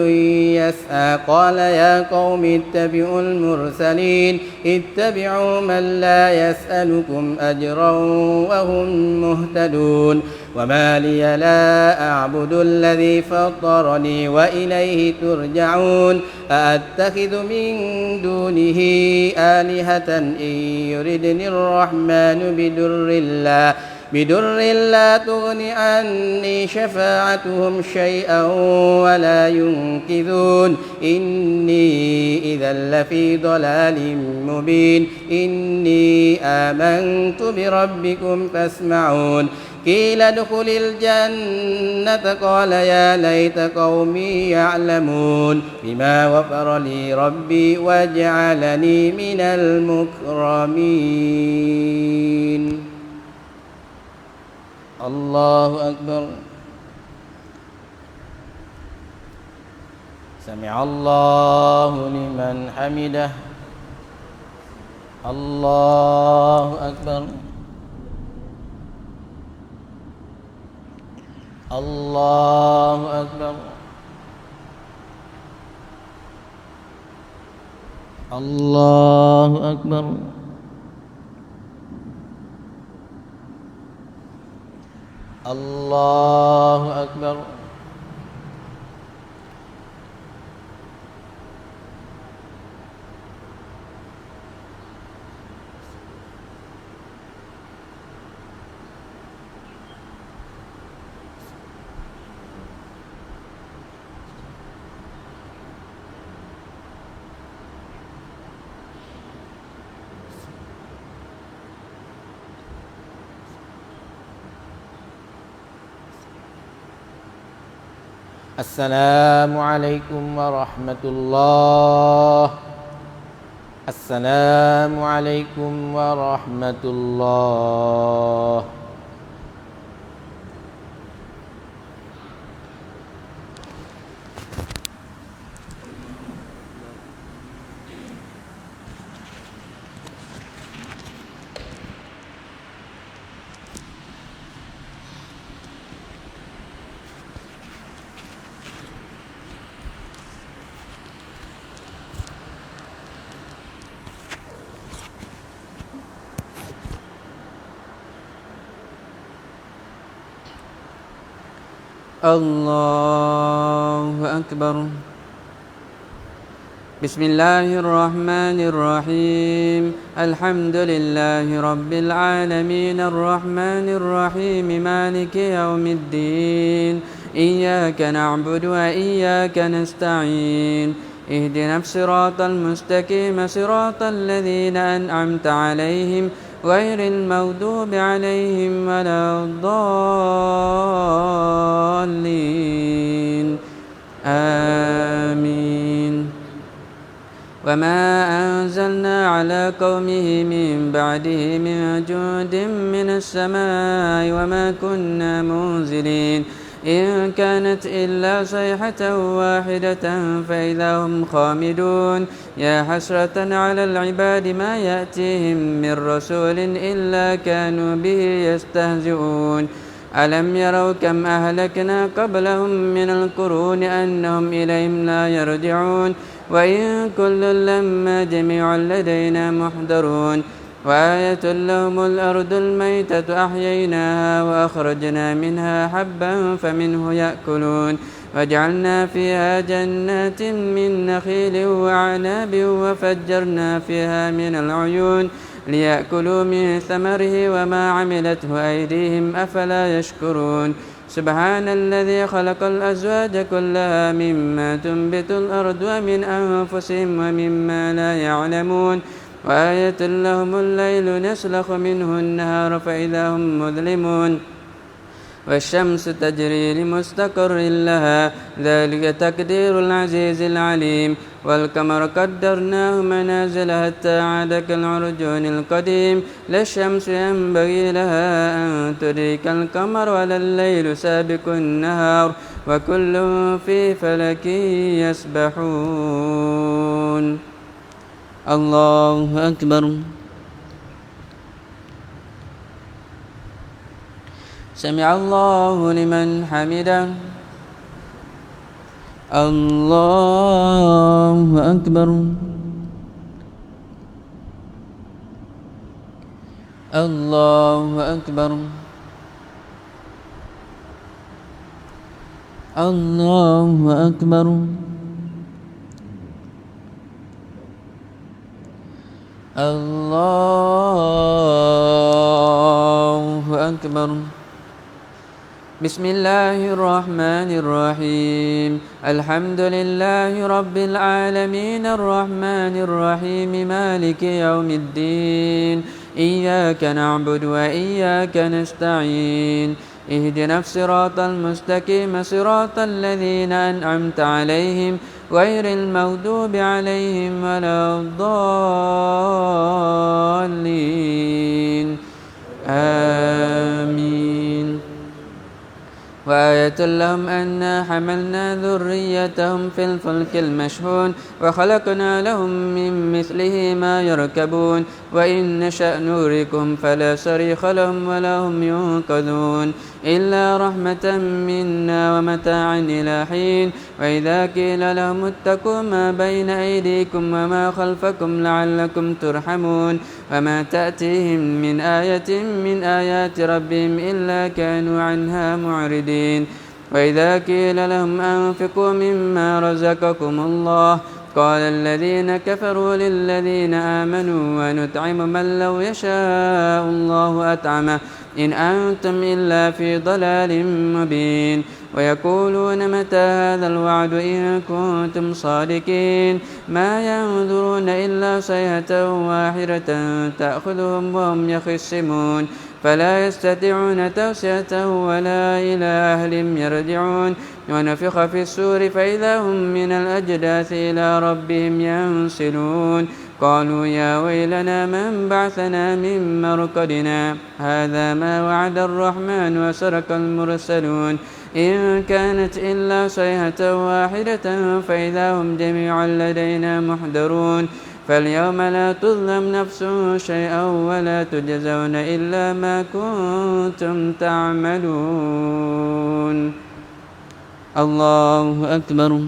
يسعى قال يا قوم اتبعوا المرسلين اتبعوا من لا يسألكم أجرا وهم مهتدون وما لي لا أعبد الذي فطرني وإليه ترجعون أأتخذ من دونه آلهة إن يردني الرحمن بدر لا تغن عني شفاعتهم شيئا ولا ينقذون إني إذا لفي ضلال مبين إني آمنت بربكم فاسمعون قيل ادخل الجنة قال يا ليت قومي يعلمون بما غفر لي ربي وجعلني من المكرمين. الله أكبر. سمع الله لمن حمده. الله أكبر. الله أكبر. الله أكبر. الله أكبر. السلام عليكم ورحمة الله. السلام عليكم ورحمة الله. الله أكبر. بسم الله الرحمن الرحيم. الحمد لله رب العالمين الرحمن الرحيم مالك يوم الدين إياك نعبد وإياك نستعين اهدنا الصراط المستقيم صراط الذين أنعمت عليهم غير المغضوب عليهم ولا الضالين آمين. وما أنزلنا على قومه من بعده من جند من السماء وما كنا منزلين إن كانت إلا صيحة واحدة فإذا هم خامدون يا حسرة على العباد ما يأتيهم من رسول إلا كانوا به يستهزئون ألم يروا كم أهلكنا قبلهم من القرون أنهم إليهم لا يرجعون وإن كل لما جميع لدينا محضرون وآية لهم الأرض الميتة أحييناها وأخرجنا منها حبا فمنه يأكلون وجعلنا فيها جنات من نخيل وعناب وفجرنا فيها من العيون ليأكلوا من ثمره وما عملته أيديهم أفلا يشكرون سبحان الذي خلق الأزواج كلها مما تنبت الأرض ومن أنفسهم ومما لا يعلمون وآية لهم الليل نسلخ منه النهار فإذا هم مظلمون والشمس تجري لمستقر لها ذلك تقدير العزيز العليم والقمر قدرناه منازل حتى عاد كالعرجون القديم لا الشمس ينبغي لها أن تدرك القمر ولا الليل سابق النهار وكل في فلك يسبحون الله أكبر سمع الله لمن حمده الله أكبر الله أكبر الله أكبر الله أكبر بسم الله الرحمن الرحيم الحمد لله رب العالمين الرحمن الرحيم مالك يوم الدين إياك نعبد وإياك نستعين اهدنا الصراط المستقيم صراط الذين أنعمت عليهم غير المغضوب عليهم ولا الضالين آمين وآية لهم أنا حملنا ذريتهم في الفلك المشحون وخلقنا لهم من مثله ما يركبون وإن نشأ نوركم فلا صريخ لهم ولا هم ينقذون إلا رحمة منا ومتاعا إلى حين وإذا قيل لهم اتقوا ما بين أيديكم وما خلفكم لعلكم ترحمون وما تأتيهم من آية من آيات ربهم إلا كانوا عنها معرضين وإذا قيل لهم أنفقوا مما رزقكم الله قال الذين كفروا للذين آمنوا ونطعم من لو يشاء الله أطعمه إن أنتم إلا في ضلال مبين ويقولون متى هذا الوعد إن كنتم صادقين ما ينظرون إلا صيحة واحدة تأخذهم وهم يخصمون فلا يستطيعون توصية ولا إلى أهلهم يرجعون ونفخ في السور فإذا هم من الأجداث إلى ربهم ينسلون قالوا يا ويلنا من بعثنا من مرقدنا هذا ما وعد الرحمن وصدق المرسلون إن كانت إلا صيحة واحدة فإذا هم جميعا لدينا محضرون فاليوم لا تظلم نفس شيئا ولا تجزون إلا ما كنتم تعملون الله أكبر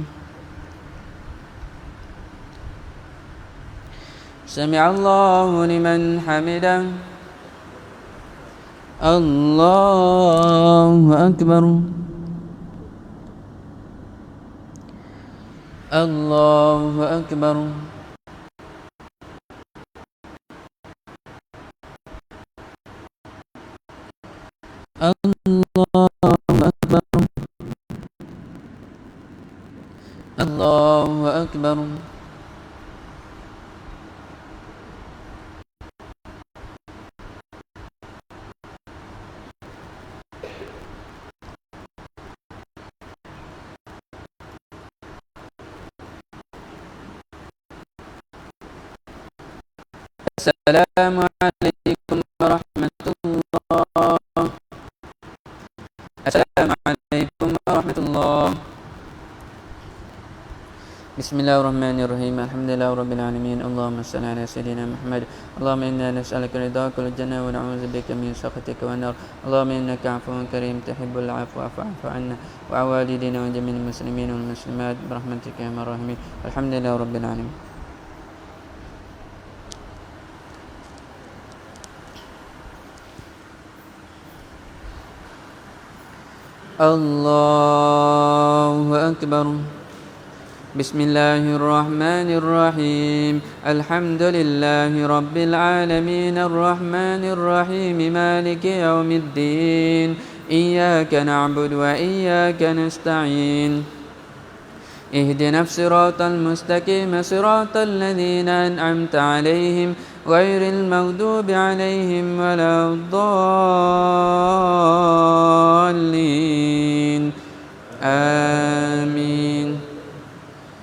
سمع الله لمن حمده الله أكبر الله أكبر الله أكبر الله أكبر السلام عليكم ورحمة الله السلام عليكم الله. بسم الله الرحمن الرحيم. الحمد لله رب العالمين. اللهم صل على سيدنا محمد. اللهم إنا نسألك رضاك والجنة ونعوذ بك من سخطك والنار. اللهم إنك عفو كريم تحب العفو فاعف عنا وعن والدينا وجميع المسلمين والمسلمات برحمتك يا ارحم الراحمين. الحمد لله رب العالمين. الله أكبر. بسم الله الرحمن الرحيم. الحمد لله رب العالمين الرحمن الرحيم مالك يوم الدين. إياك نعبد وإياك نستعين. اهدنا الصراط المستقيم صراط الذين أنعمت عليهم غير المغضوب عليهم ولا الضالين. آمين.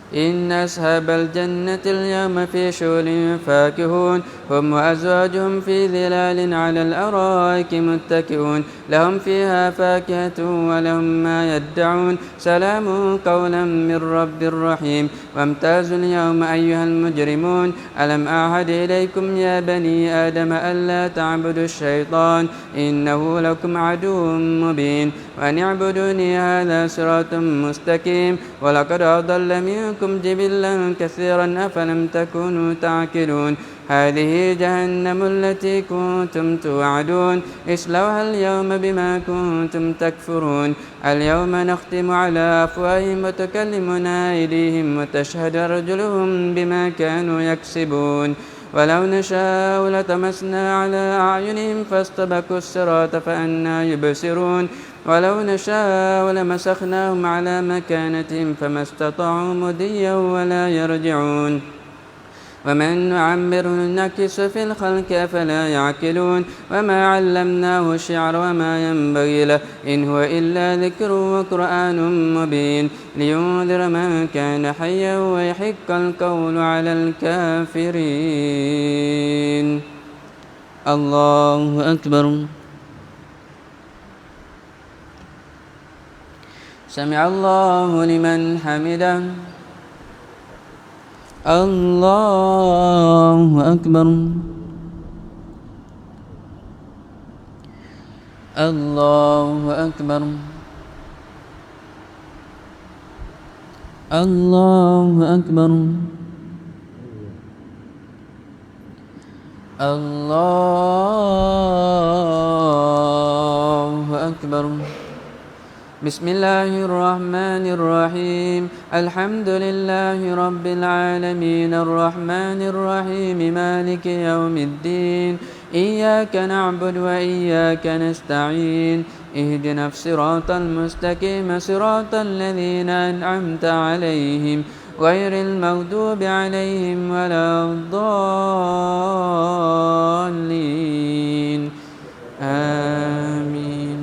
إن أصحاب الجنة اليوم في شغل فاكهون هم وأزواجهم في ظلال على الأرائك متكئون لهم فيها فاكهة ولهم ما يدعون سلام قولا من رب رحيم. وامتازوا اليوم أيها المجرمون ألم أعهد إليكم يا بني آدم ألا تعبدوا الشيطان إنه لكم عدو مبين وأن اعبدوني هذا صراط مستقيم. ولقد أضل منكم جبلا كثيرا أفلم تكونوا تعقلون. هذه جهنم التي كنتم توعدون اصلوها اليوم بما كنتم تكفرون. اليوم نختم على أفواههم وتكلمنا أيديهم وتشهد أرجلهم بما كانوا يكسبون. ولو نشاء لطمسنا على أعينهم فاستبقوا الصراط فأنى يبصرون. ولو نشاء لمسخناهم على مكانتهم فما استطاعوا مضيا ولا يرجعون. ومن نعمره نكس في الخلق أفلا يعقلون. وما علمناه الشعر وما ينبغي له إن هو إلا ذكر وقرآن مبين لينذر من كان حيا ويحق القول على الكافرين. الله أكبر. سمع الله لمن حمده. الله أكبر. الله أكبر. الله أكبر. الله أكبر. بسم الله الرحمن الرحيم. الحمد لله رب العالمين الرحمن الرحيم مالك يوم الدين. إياك نعبد وإياك نستعين. اهدنا الصراط المستقيم صراط الذين أنعمت عليهم غير المغضوب عليهم ولا الضالين. آمين.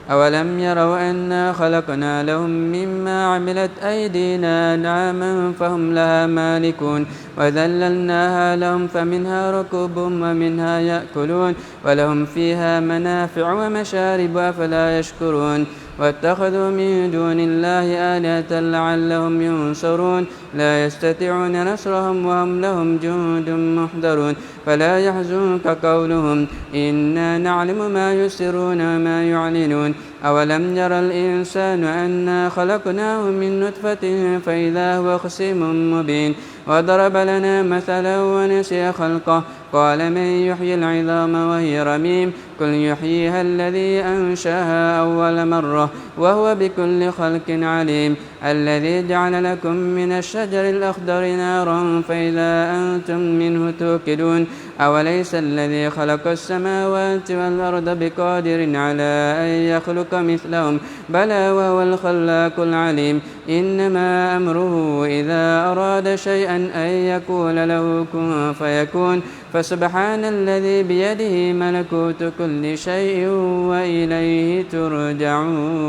أولم يروا أنا خلقنا لهم مما عملت أيدينا أنعاما فهم لها مالكون وذللناها لهم فمنها ركوبهم ومنها يأكلون ولهم فيها منافع ومشارب أفلا يشكرون. واتخذوا من دون الله آلهة لعلهم ينصرون لا يستطيعون نصرهم وهم لهم جند محضرون. فلا يحزنك قولهم إنا نعلم ما يسرون وما يعلنون. أولم يرى الإنسان أنا خلقناه من نطفة فإذا هو خصيم مبين. وضرب لنا مثلا ونسي خلقه قال من يحيي العظام وهي رميم قل يحييها الذي أنشاها أول مرة وهو بكل خلق عليم. الذي جعل لكم من الشجر الأخضر نارا فإذا أنتم منه توقدون. أوليس الذي خلق السماوات والأرض بقادر على أن يخلق مثلهم بلى وهو الخلاق العليم. إنما أمره إذا أراد شيئا أن يقول له كن فيكون. فسبحان الذي بيده ملكوت كل شيء وإليه ترجعون.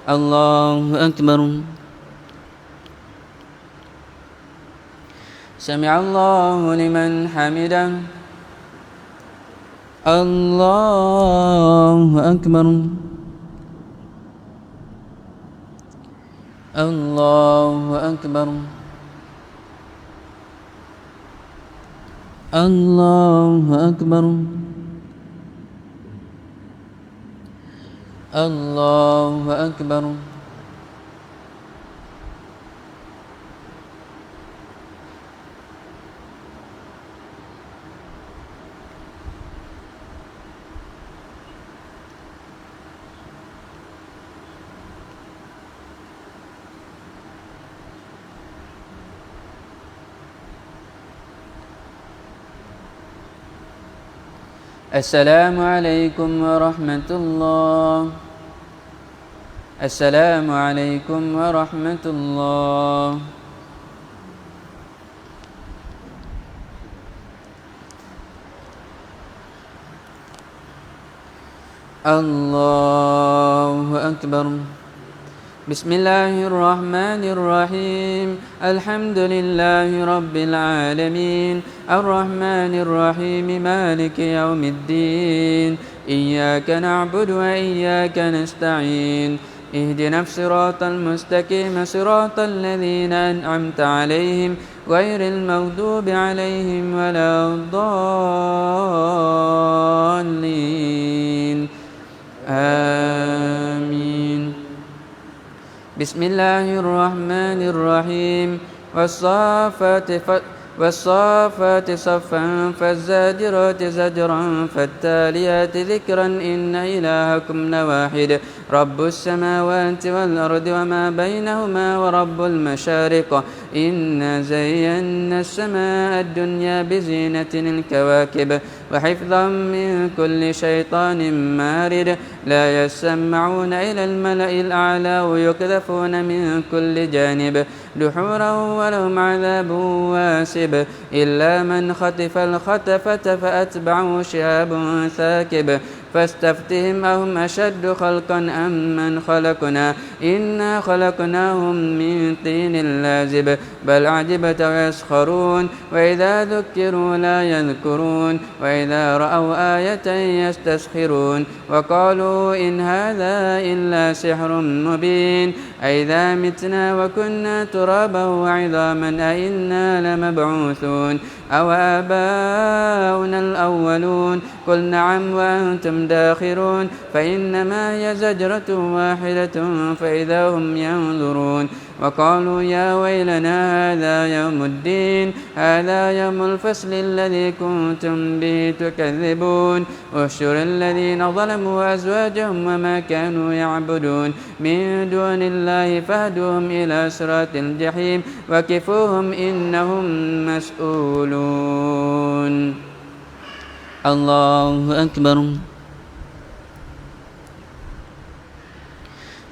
الله أكبر. سمع الله لمن حمده. الله أكبر. الله أكبر الله أكبر الله أكبر السلام عليكم ورحمة الله السلام عليكم ورحمة الله الله أكبر بسم الله الرحمن الرحيم الحمد لله رب العالمين الرحمن الرحيم مالك يوم الدين إياك نعبد وإياك نستعين اهدنا الصراط المستقيم صراط الذين أنعمت عليهم غير المغضوب عليهم ولا الضالين آمين بسم الله الرحمن الرحيم والصافات صفا فالزاجرات زجرا فالتاليات ذكرا إن إلهكم لواحد رب السماوات والأرض وما بينهما ورب المشارق إنا زينا السماء الدنيا بزينة الكواكب وحفظا من كل شيطان مارد لا يسمعون إلى الملأ الأعلى ويقذفون من كل جانب دحورا ولهم عذاب واسب إلا من خطف الخطفة فأتبعه شهاب ثاكب فاستفتهم أهم أشد خلقا أم من خلقنا إنا خلقناهم من طين لازب بل عجبت ويسخرون وإذا ذكروا لا يذكرون وإذا رأوا آية يستسخرون وقالوا إن هذا إلا سحر مبين أئذا متنا وكنا ترابا وعظاما أئنا لمبعوثون أو آباؤنا الأولون قل نعم وأنتم داخرون فإنما هي زجرة واحدة فإذا هم ينظرون وقالوا يا ويلنا هذا يوم الدين هذا يوم الفصل الذي كنتم به تكذبون احشر الذين ظلموا وأزواجهم وما كانوا يعبدون من دون الله فاهدوهم إلى صراط الجحيم وكفوهم إنهم مسؤولون الله أكبر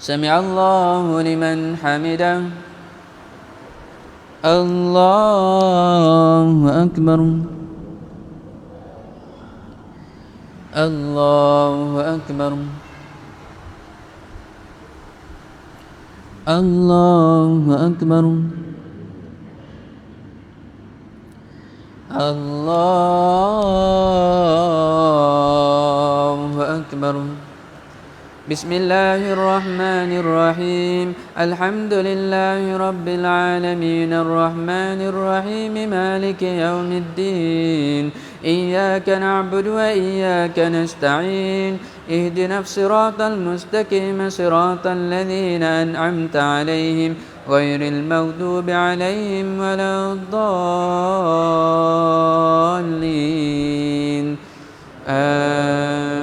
سمع الله لمن حمده الله أكبر الله أكبر الله أكبر الله أكبر بسم الله الرحمن الرحيم الحمد لله رب العالمين الرحمن الرحيم مالك يوم الدين إياك نعبد وإياك نستعين اهدنا الصراط المستقيم صراط الذين أنعمت عليهم غير المغضوب عليهم ولا الضالين آمين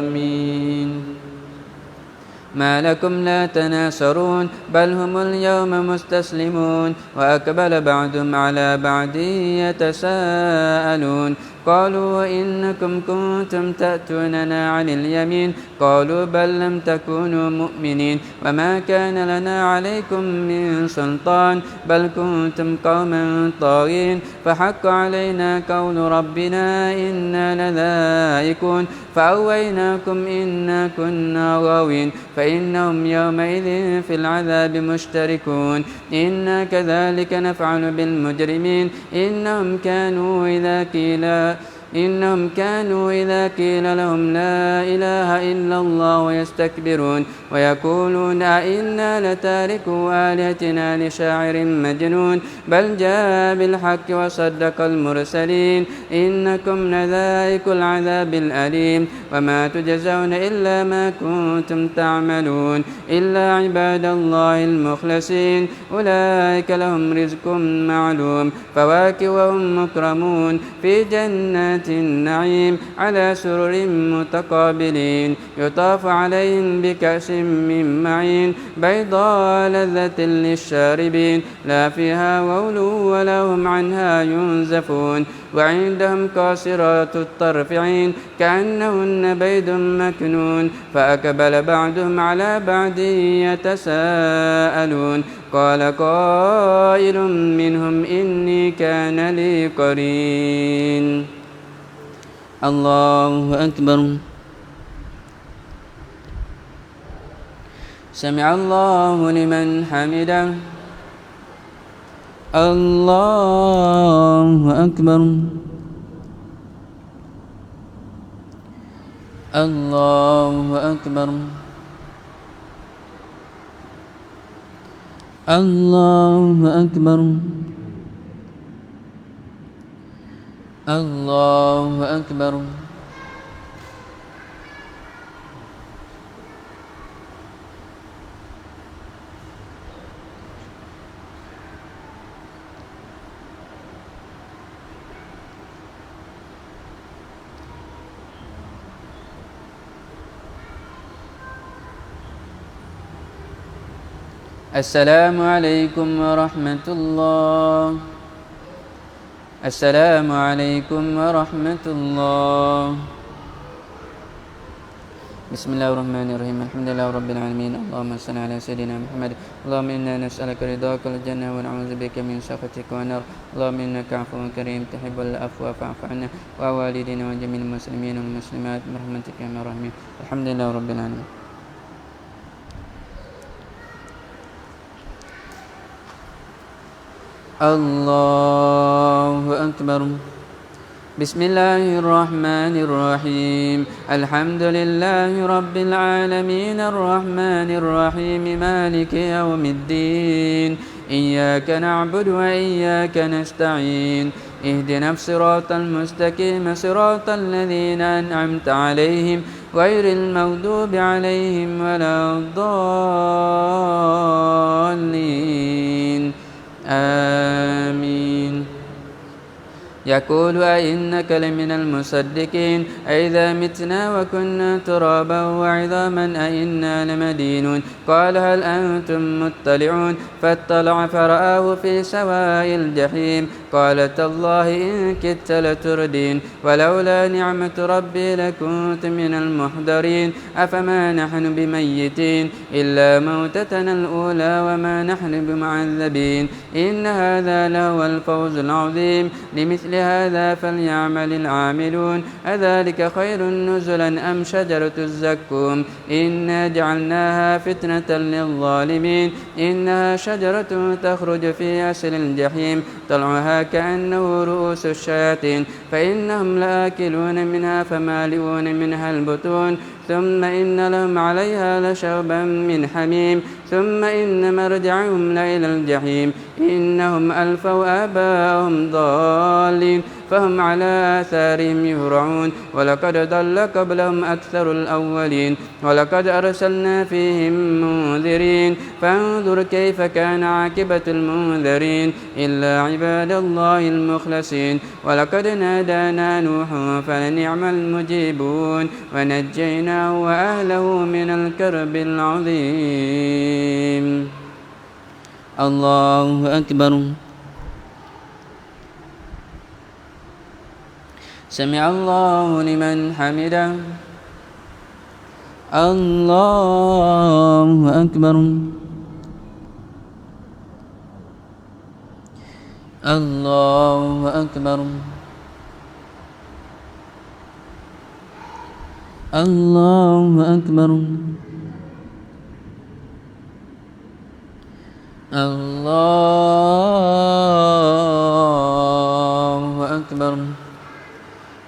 ما لكم لا تناصرون بل هم اليوم مستسلمون وأقبل بعضهم على بعض يتساءلون قالوا إنكم كنتم تأتوننا عن اليمين قالوا بل لم تكونوا مؤمنين وما كان لنا عليكم من سلطان بل كنتم قوما طاغين فحق علينا قول ربنا إنا لذائقون فأويناكم إنا كنا غاوين فإنهم يومئذ في العذاب مشتركون إنا كذلك نفعل بالمجرمين إنهم كانوا إذا قيل إنهم كانوا إذا قيل لهم لا إله إلا الله يستكبرون ويقولون أئنا لتاركو آلهتنا لشاعر مجنون بل جاء بالحق وصدق المرسلين إنكم لذائق العذاب الأليم وما تجزون إلا ما كنتم تعملون إلا عباد الله المخلصين أولئك لهم رزق معلوم فواكه وهم مكرمون في جنات النعيم على سرر متقابلين يطاف عليهم بكأس من معين بيضاء لذة للشاربين لا فيها غول ولا هم عنها ينزفون وعندهم قاصرات الطرف عين كأنهن بيض مكنون فأقبل بعضهم على بعض يتساءلون قال قائل منهم إني كان لي قرين الله أكبر سمع الله لمن حمده الله أكبر الله أكبر الله أكبر الله أكبر السلام عليكم ورحمة الله السلام عليكم ورحمة الله بسم الله الرحمن الرحيم الحمد لله رب العالمين اللهم صل على سيدنا محمد اللهم إنا نسألك رضاك الجنة ونعوذ بك من سخطك والنار اللهم إنك عفو كريم تحب العفو فاعف عنا ووالدينا وجميع المسلمين والمسلمات برحمتك يا ارحم الراحمين الحمد لله رب العالمين الله أكبر بسم الله الرحمن الرحيم الحمد لله رب العالمين الرحمن الرحيم مالك يوم الدين إياك نعبد وإياك نستعين اهدنا الصراط المستقيم صراط الذين أنعمت عليهم غير المغضوب عليهم ولا الضالين آمين يقول أئنك لمن المصدقين أئذا متنا وكنا ترابا وعظاما أئنا لمدينون قال هل أنتم مطلعون فاطلع فرآه في سواء الجحيم قال تالله إن كدت لتردين ولولا نعمة ربي لكنت من المحضرين أفما نحن بميتين إلا موتتنا الأولى وما نحن بمعذبين إن هذا لهو الفوز العظيم لمثل هذا فليعمل العاملون أذلك خير نزلا أم شجرة الزقوم إنا جعلناها فتنة للظالمين إنها شجرة تخرج في أصل الجحيم طلعها كأنه رؤوس الشياطين فإنهم لآكلون منها فمالئون منها البطون ثم إن لهم عليها لشوبا من حميم ثم إن مرجعهم لإلى الجحيم إنهم ألفوا آباءهم ضالين فهم على آثارهم يهرعون ولقد ضل قبلهم أكثر الأولين ولقد أرسلنا فيهم منذرين فانظر كيف كان عاقبة المنذرين إلا عباد الله المخلصين ولقد نادانا نوح فلنعم المجيبون ونجيناه وأهله من الكرب العظيم الله أكبر سمع الله لمن حمده الله أكبر الله أكبر الله أكبر الله أكبر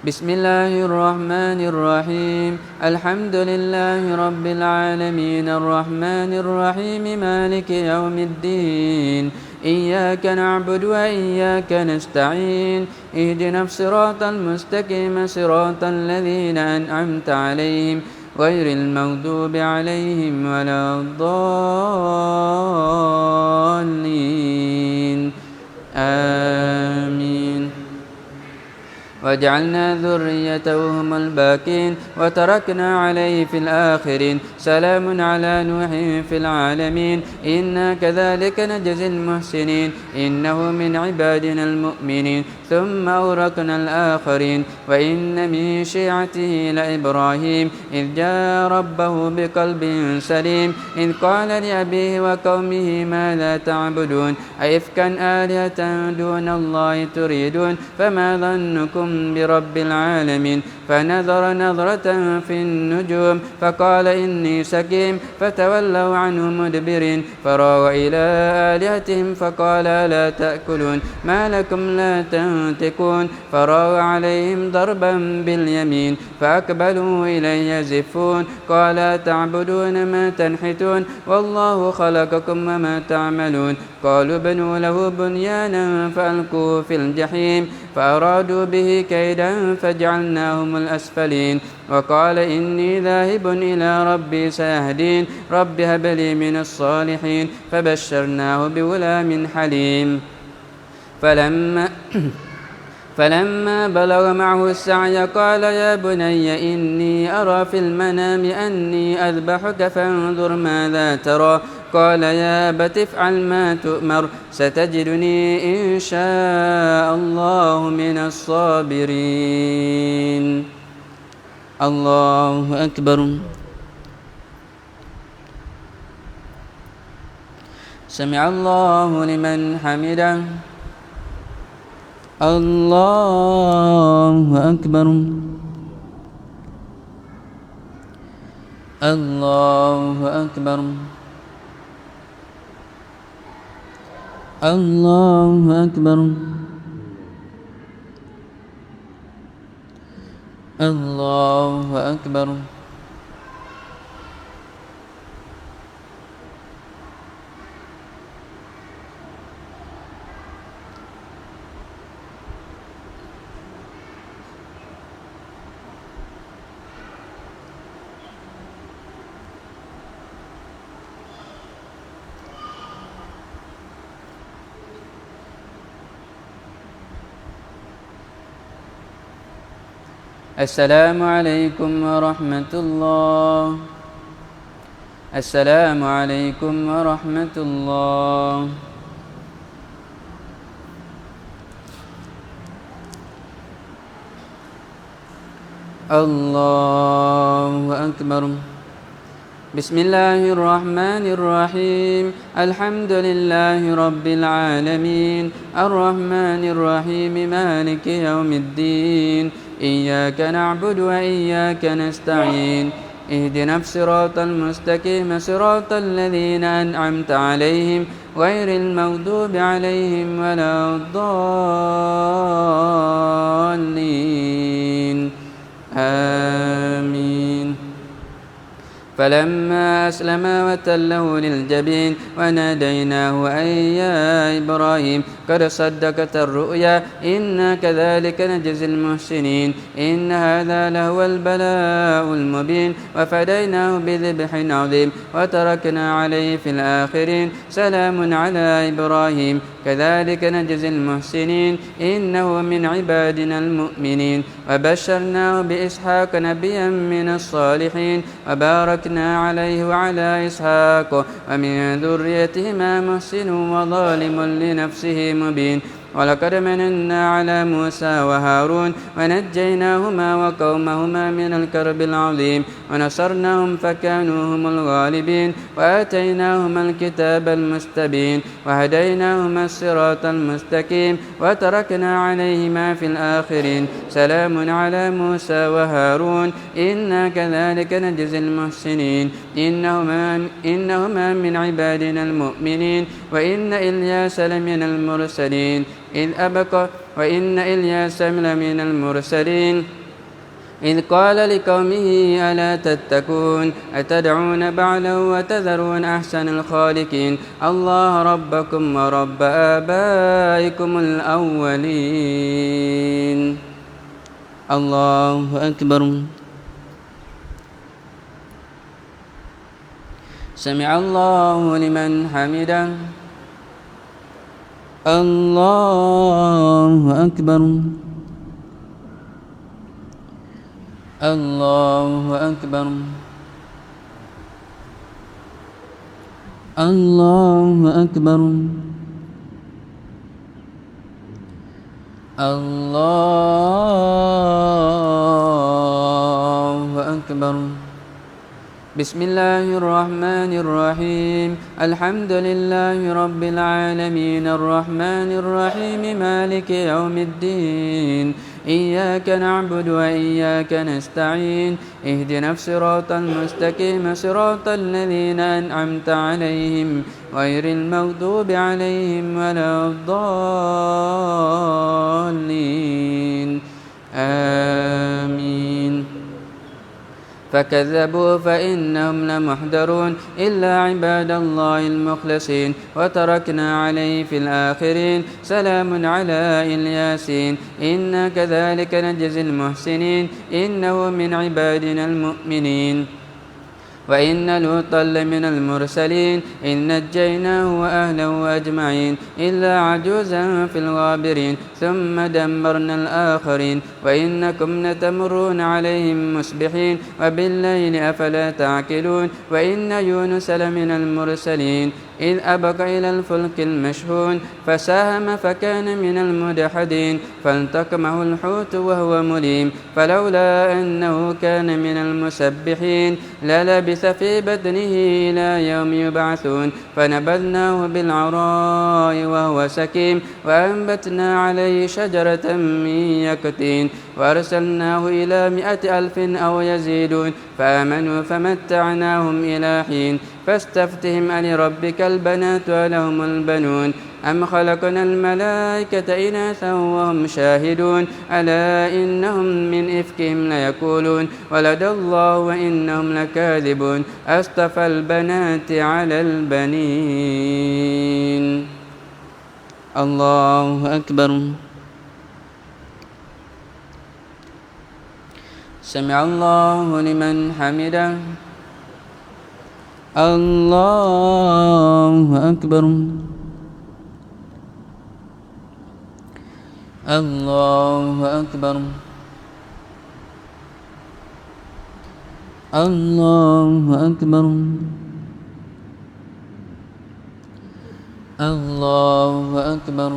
بسم الله الرحمن الرحيم الحمد لله رب العالمين الرحمن الرحيم مالك يوم الدين إياك نعبد وإياك نستعين اهدنا الصراط المستقيم صراط الذين أنعمت عليهم غير المغضوب عليهم ولا الضالين آمين وجعلنا ذريته هم الباقين وتركنا عليه في الآخرين سلام على نوح في العالمين إنا كذلك نجزي المحسنين إنه من عبادنا المؤمنين ثم أورثنا الآخرين وإن من شيعته لإبراهيم إذ جاء ربه بقلب سليم إذ قال لأبيه وقومه ماذا تعبدون أئفكا آلهة دون الله تريدون فما ظنكم برب العالمين فنظر نظرة في النجوم فقال إني سقيم فتولوا عنه مدبرين فراغ إلى آلهتهم فقال لا تأكلون ما لكم لا تنطقون فراغ عليهم ضربا باليمين فأقبلوا إليه يزفون قال تعبدون ما تنحتون والله خلقكم وما تعملون قالوا بنوا له بنيانا فألقوه في الجحيم فأرادوا به كيدا فجعلناهم الأسفلين وقال إني ذاهب إلى ربي سيهدين رب هب لي من الصالحين فبشرناه بغلام حليم فلما بلغ معه السعي قال يا بني إني أرى في المنام أني أذبحك فانظر ماذا ترى قال يا أبت افعل ما تؤمر ستجدني إن شاء الله من الصابرين الله أكبر سمع الله لمن حمده الله أكبر الله أكبر الله أكبر الله أكبر السلام عليكم ورحمة الله السلام عليكم ورحمة الله الله أكبر بسم الله الرحمن الرحيم الحمد لله رب العالمين الرحمن الرحيم مالك يوم الدين إياك نعبد وإياك نستعين اهدنا الصراط المستقيم صراط الذين أنعمت عليهم غير المغضوب عليهم ولا الضالين آمين فلما أسلما وتله للجبين وناديناه أن يا إبراهيم قد صدقت الرؤيا إنا كذلك نجزي المحسنين إن هذا لهو البلاء المبين وفديناه بذبح عظيم وتركنا عليه في الآخرين سلام على إبراهيم كذلك نجزي المحسنين إنه من عبادنا المؤمنين وبشرناه بإسحاق نبيا من الصالحين وباركنا عليه وعلى إسحاق ومن ذريتهما محسن وظالم لنفسه مبين ولقد مننا على موسى وهارون ونجيناهما وقومهما من الكرب العظيم ونصرناهم فكانوا هم الغالبين وآتيناهما الكتاب المستبين وهديناهما الصراط المستقيم وتركنا عليهما في الآخرين سلام على موسى وهارون إنا كذلك نجزي المحسنين إنهما من عبادنا المؤمنين وإن إلياس لمن المرسلين إذ أبق وإن إلياس لمن المرسلين إذ قال لقومه ألا تتقون أتدعون بعلا وتذرون أحسن الخالقين الله ربكم ورب آبائكم الأولين الله أكبر سمع الله لمن حمده الله أكبر الله أكبر الله أكبر الله أكبر بسم الله الرحمن الرحيم الحمد لله رب العالمين الرحمن الرحيم مالك يوم الدين إياك نعبد وإياك نستعين اهدنا الصراط المستقيم صراط الذين أنعمت عليهم غير المغضوب عليهم ولا الضالين آمين فكذبوا فإنهم لمحضرون إلا عباد الله المخلصين وتركنا عليه في الآخرين سلام على الياسين إنا كذلك نجزي المحسنين إنه من عبادنا المؤمنين وإن لوطا لمن المرسلين إذ نجيناه وأهله أجمعين إلا عجوزا في الغابرين ثم دمرنا الآخرين وإنكم لتمرون عليهم مصبحين وبالليل أفلا تعقلون وإن يونس لمن المرسلين إذ أبق إلى الفلك المشحون فساهم فكان من المدحضين فالتقمه الحوت وهو مليم فلولا أنه كان من المسبحين للبث في بدنه إلى يوم يبعثون فنبذناه بالعراء وهو سكيم وأنبتنا عليه شجرة من يقطين وأرسلناه إلى 100,000 أو يزيدون فآمنوا فمتعناهم إلى حين فاستفتهم ألربك البنات ولهم البنون أم خلقنا الملائكة إناثا وهم شاهدون ألا إنهم من إفكهم ليقولون ولد الله وإنهم لكاذبون أصطفى البنات على البنين الله أكبر سمع الله لمن حمده الله أكبر الله أكبر الله أكبر الله أكبر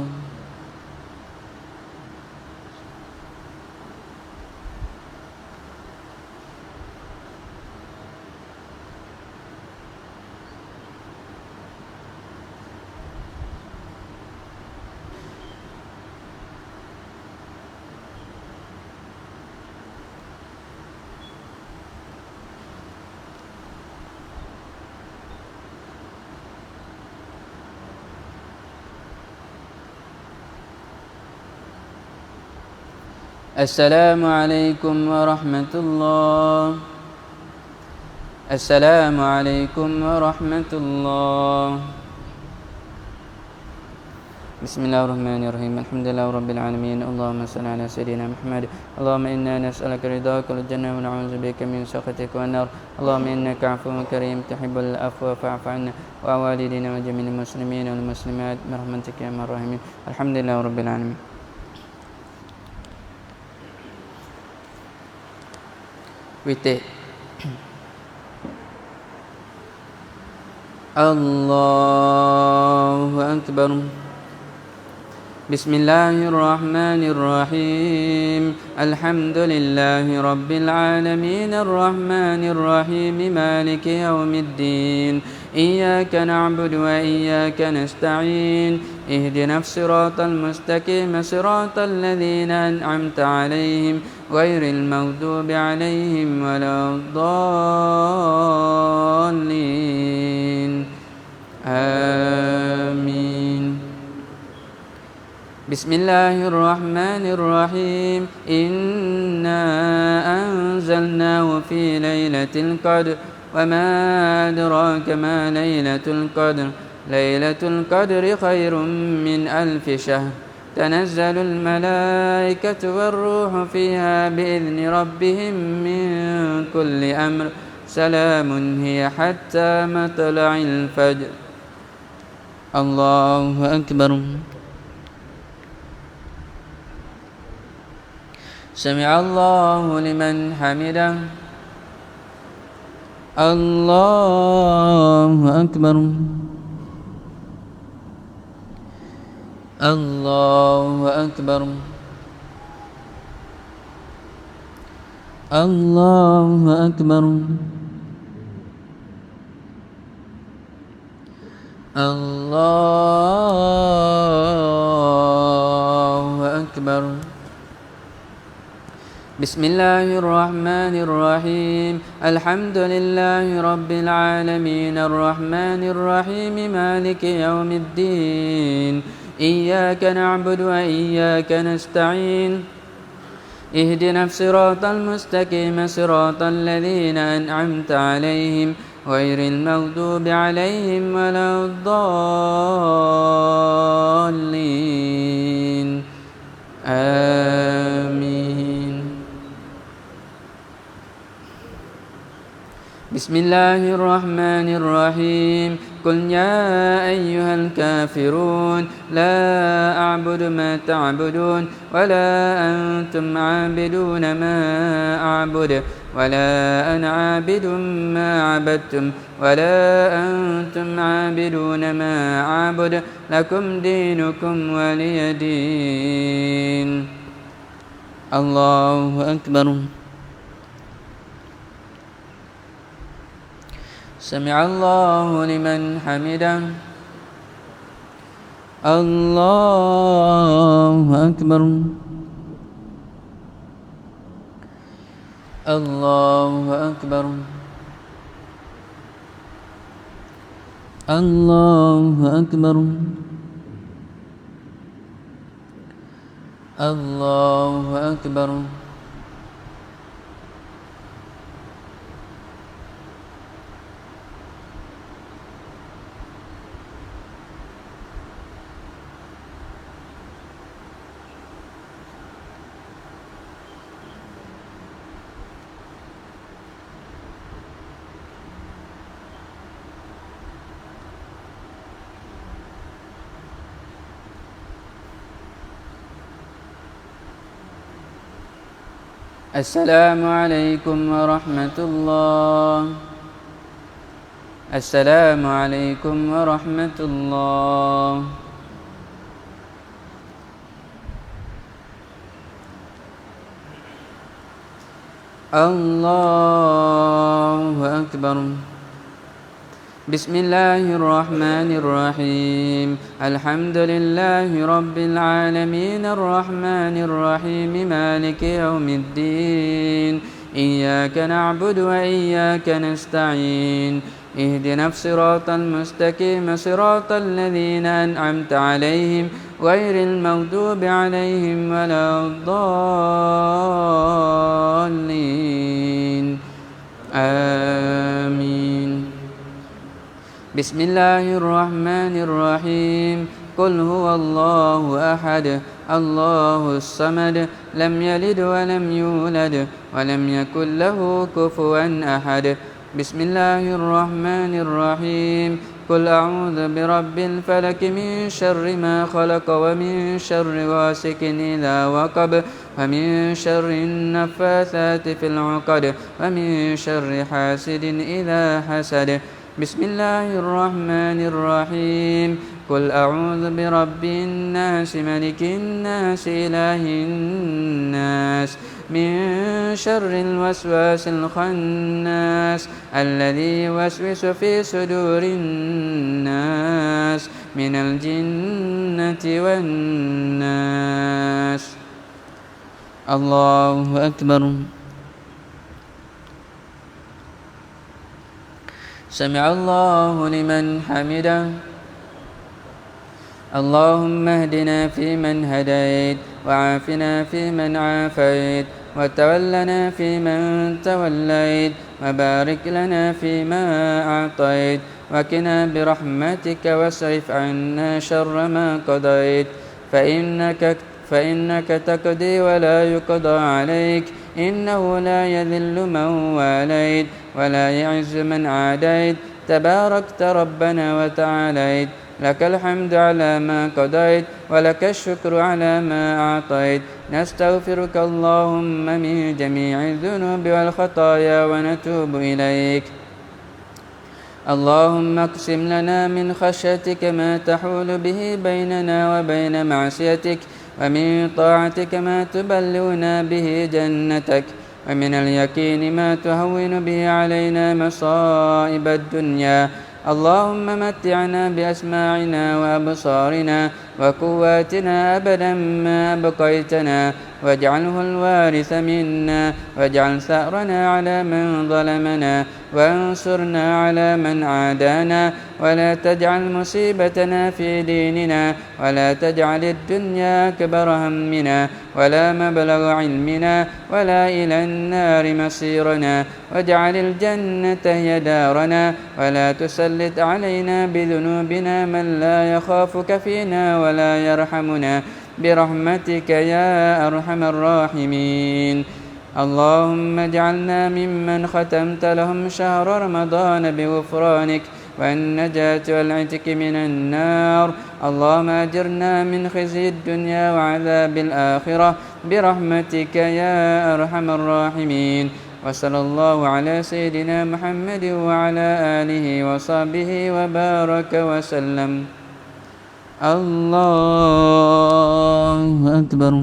السلام عليكم ورحمة الله السلام عليكم ورحمة الله بسم الله الرحمن الرحيم الحمد لله رب العالمين اللهم صل على سيدنا محمد اللهم إنا نسألك رضاك والجنة ونعوذ بك من سخطك والنار اللهم إنك عفو كريم تحب العفو فاعف عنا ووالدينا وجميع المسلمين والمسلمات برحمتك يا أرحم الراحمين الحمد لله رب العالمين. Witir. Allahu Akbar. Bismillahirrahmanirrahim. Alhamdulillahi Rabbil Alamin. Ar-Rahmanir-Rahim. Maliki Yawmiddin. Iyyaka na'budu wa iyyaka nasta'in. اهدنا الصراط المستقيم صراط الذين أنعمت عليهم غير المغضوب عليهم ولا الضالين آمين. بسم الله الرحمن الرحيم إنا أنزلناه في ليلة القدر وما أدراك ما ليلة القدر ليلة القدر خير من 1000 شهر تنزل الملائكة والروح فيها بإذن ربهم من كل أمر سلام هي حتى مطلع الفجر. الله أكبر. سمع الله لمن حمده. الله أكبر. الله أكبر. الله أكبر. الله أكبر. بسم الله الرحمن الرحيم الحمد لله رب العالمين الرحمن الرحيم مالك يوم الدين إياك نعبد وإياك نستعين اهدنا الصراط المستقيم صراط الذين أنعمت عليهم غير المغضوب عليهم ولا الضالين آمين. بسم الله الرحمن الرحيم قل يا أيها الكافرون لا أعبد ما تعبدون ولا أنتم عابدون ما أعبد ولا أنا عابد ما عبدتم ولا أنتم عابدون ما أعبد لكم دينكم ولي دين. الله أكبر. سمع الله لمن حمده. الله أكبر. الله أكبر. الله أكبر. الله أكبر. السلام عليكم ورحمة الله. السلام عليكم ورحمة الله. الله أكبر. بسم الله الرحمن الرحيم الحمد لله رب العالمين الرحمن الرحيم مالك يوم الدين إياك نعبد وإياك نستعين اهدنا الصراط المستقيم صراط الذين أنعمت عليهم غير المغضوب عليهم ولا الضالين آمين. بسم الله الرحمن الرحيم قل هو الله أحد الله الصمد لم يلد ولم يولد ولم يكن له كفوا أحد. بسم الله الرحمن الرحيم قل أعوذ برب الفلك من شر ما خلق ومن شر غاسق إذا وقب ومن شر النفاثات في العقد ومن شر حاسد إذا حسد. بسم الله الرحمن الرحيم قل أعوذ برب الناس ملك الناس إله الناس من شر الوسواس الخناس الذي يوسوس في صدور الناس من الجنة والناس. الله أكبر. سمع الله لمن حمده. اللهم اهدنا فيمن هديت وعافنا فيمن عافيت وتولنا فيمن توليت وبارك لنا فيما أعطيت وقنا برحمتك واصرف عنا شر ما قضيت فإنك تقضي ولا يقضى عليك إنه لا يذل من واليت ولا يعز من عاديت تباركت ربنا وتعاليت لك الحمد على ما قضيت ولك الشكر على ما أعطيت نستغفرك اللهم من جميع الذنوب والخطايا ونتوب إليك اللهم اقسم لنا من خشيتك ما تحول به بيننا وبين معصيتك ومن طاعتك ما تبلغنا به جنتك ومن اليقين ما تهون به علينا مصائب الدنيا اللهم متعنا بأسماعنا وأبصارنا وقواتنا أبدا ما أبقيتنا واجعله الوارث منا واجعل ثأرنا على من ظلمنا وانصرنا على من عادانا ولا تجعل مصيبتنا في ديننا ولا تجعل الدنيا أكبر همنا ولا مبلغ علمنا ولا إلى النار مصيرنا واجعل الجنة هي دارنا ولا تسلط علينا بذنوبنا من لا يخافك فينا ولا يرحمنا برحمتك يا أرحم الراحمين اللهم اجعلنا ممن ختمت لهم شهر رمضان بغفرانك والنجاة والعتق من النار اللهم أجرنا من خزي الدنيا وعذاب الآخرة برحمتك يا أرحم الراحمين وصلى الله على سيدنا محمد وعلى آله وصحبه وبارك وسلم الله أكبر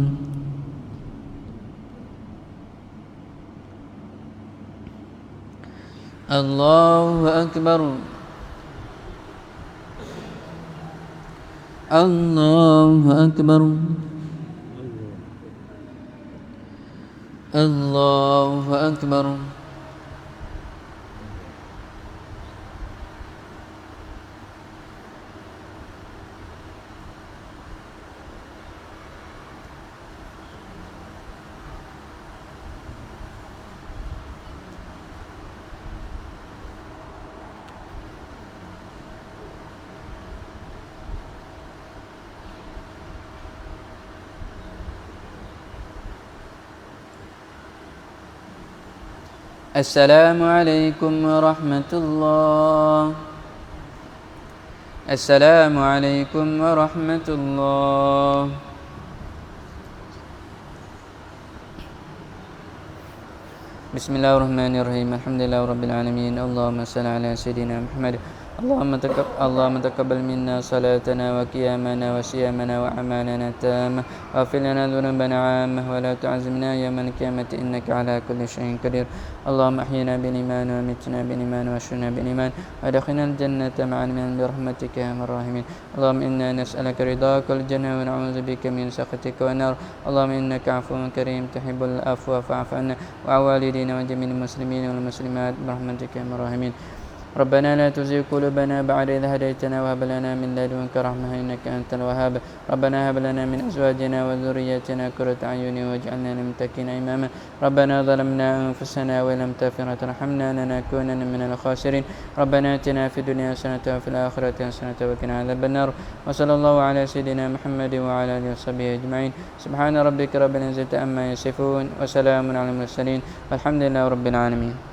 الله أكبر الله أكبر الله أكبر السلام عليكم ورحمة الله السلام عليكم ورحمة الله بسم الله الرحمن الرحيم الحمد لله رب العالمين اللهم صل على سيدنا محمد اللهم تقبل منا صلاتنا وقيامنا وصيامنا وأعمالنا التامة واغفر لنا ذنوبنا عامة ولا تعزمنا يوم القيامة إنك على كل شيء قدير اللهم أحينا بالإيمان وأمتنا بالإيمان وأحشرنا بالإيمان وادخلنا الجنة مع المؤمنين برحمتك يا أرحم الراحمين اللهم إنا نسألك رضاك والجنة ونعوذ بك من سخطك والنار اللهم إنك عفو كريم تحب العفو فاعف عنا وعن والدينا وجميع المسلمين والمسلمات برحمتك يا أرحم الراحمين ربنا لا تزغ قلوبنا بعد إذ هديتنا وهب لنا من لدنك رحمة إنك أنت الوهاب ربنا هب لنا من أزواجنا وذرياتنا قرة أعين واجعلنا للمتقين إماما ربنا ظلمنا أنفسنا وإن لم تغفر وترحمنا لنكونن من الخاسرين ربنا آتنا في الدنيا حسنة وفي الآخرة حسنة وقنا عذاب النار وصلى الله على سيدنا محمد وعلى آله وصحبه أجمعين سبحان ربك رب العزة عما يصفون وسلام على المرسلين والحمد لله رب العالمين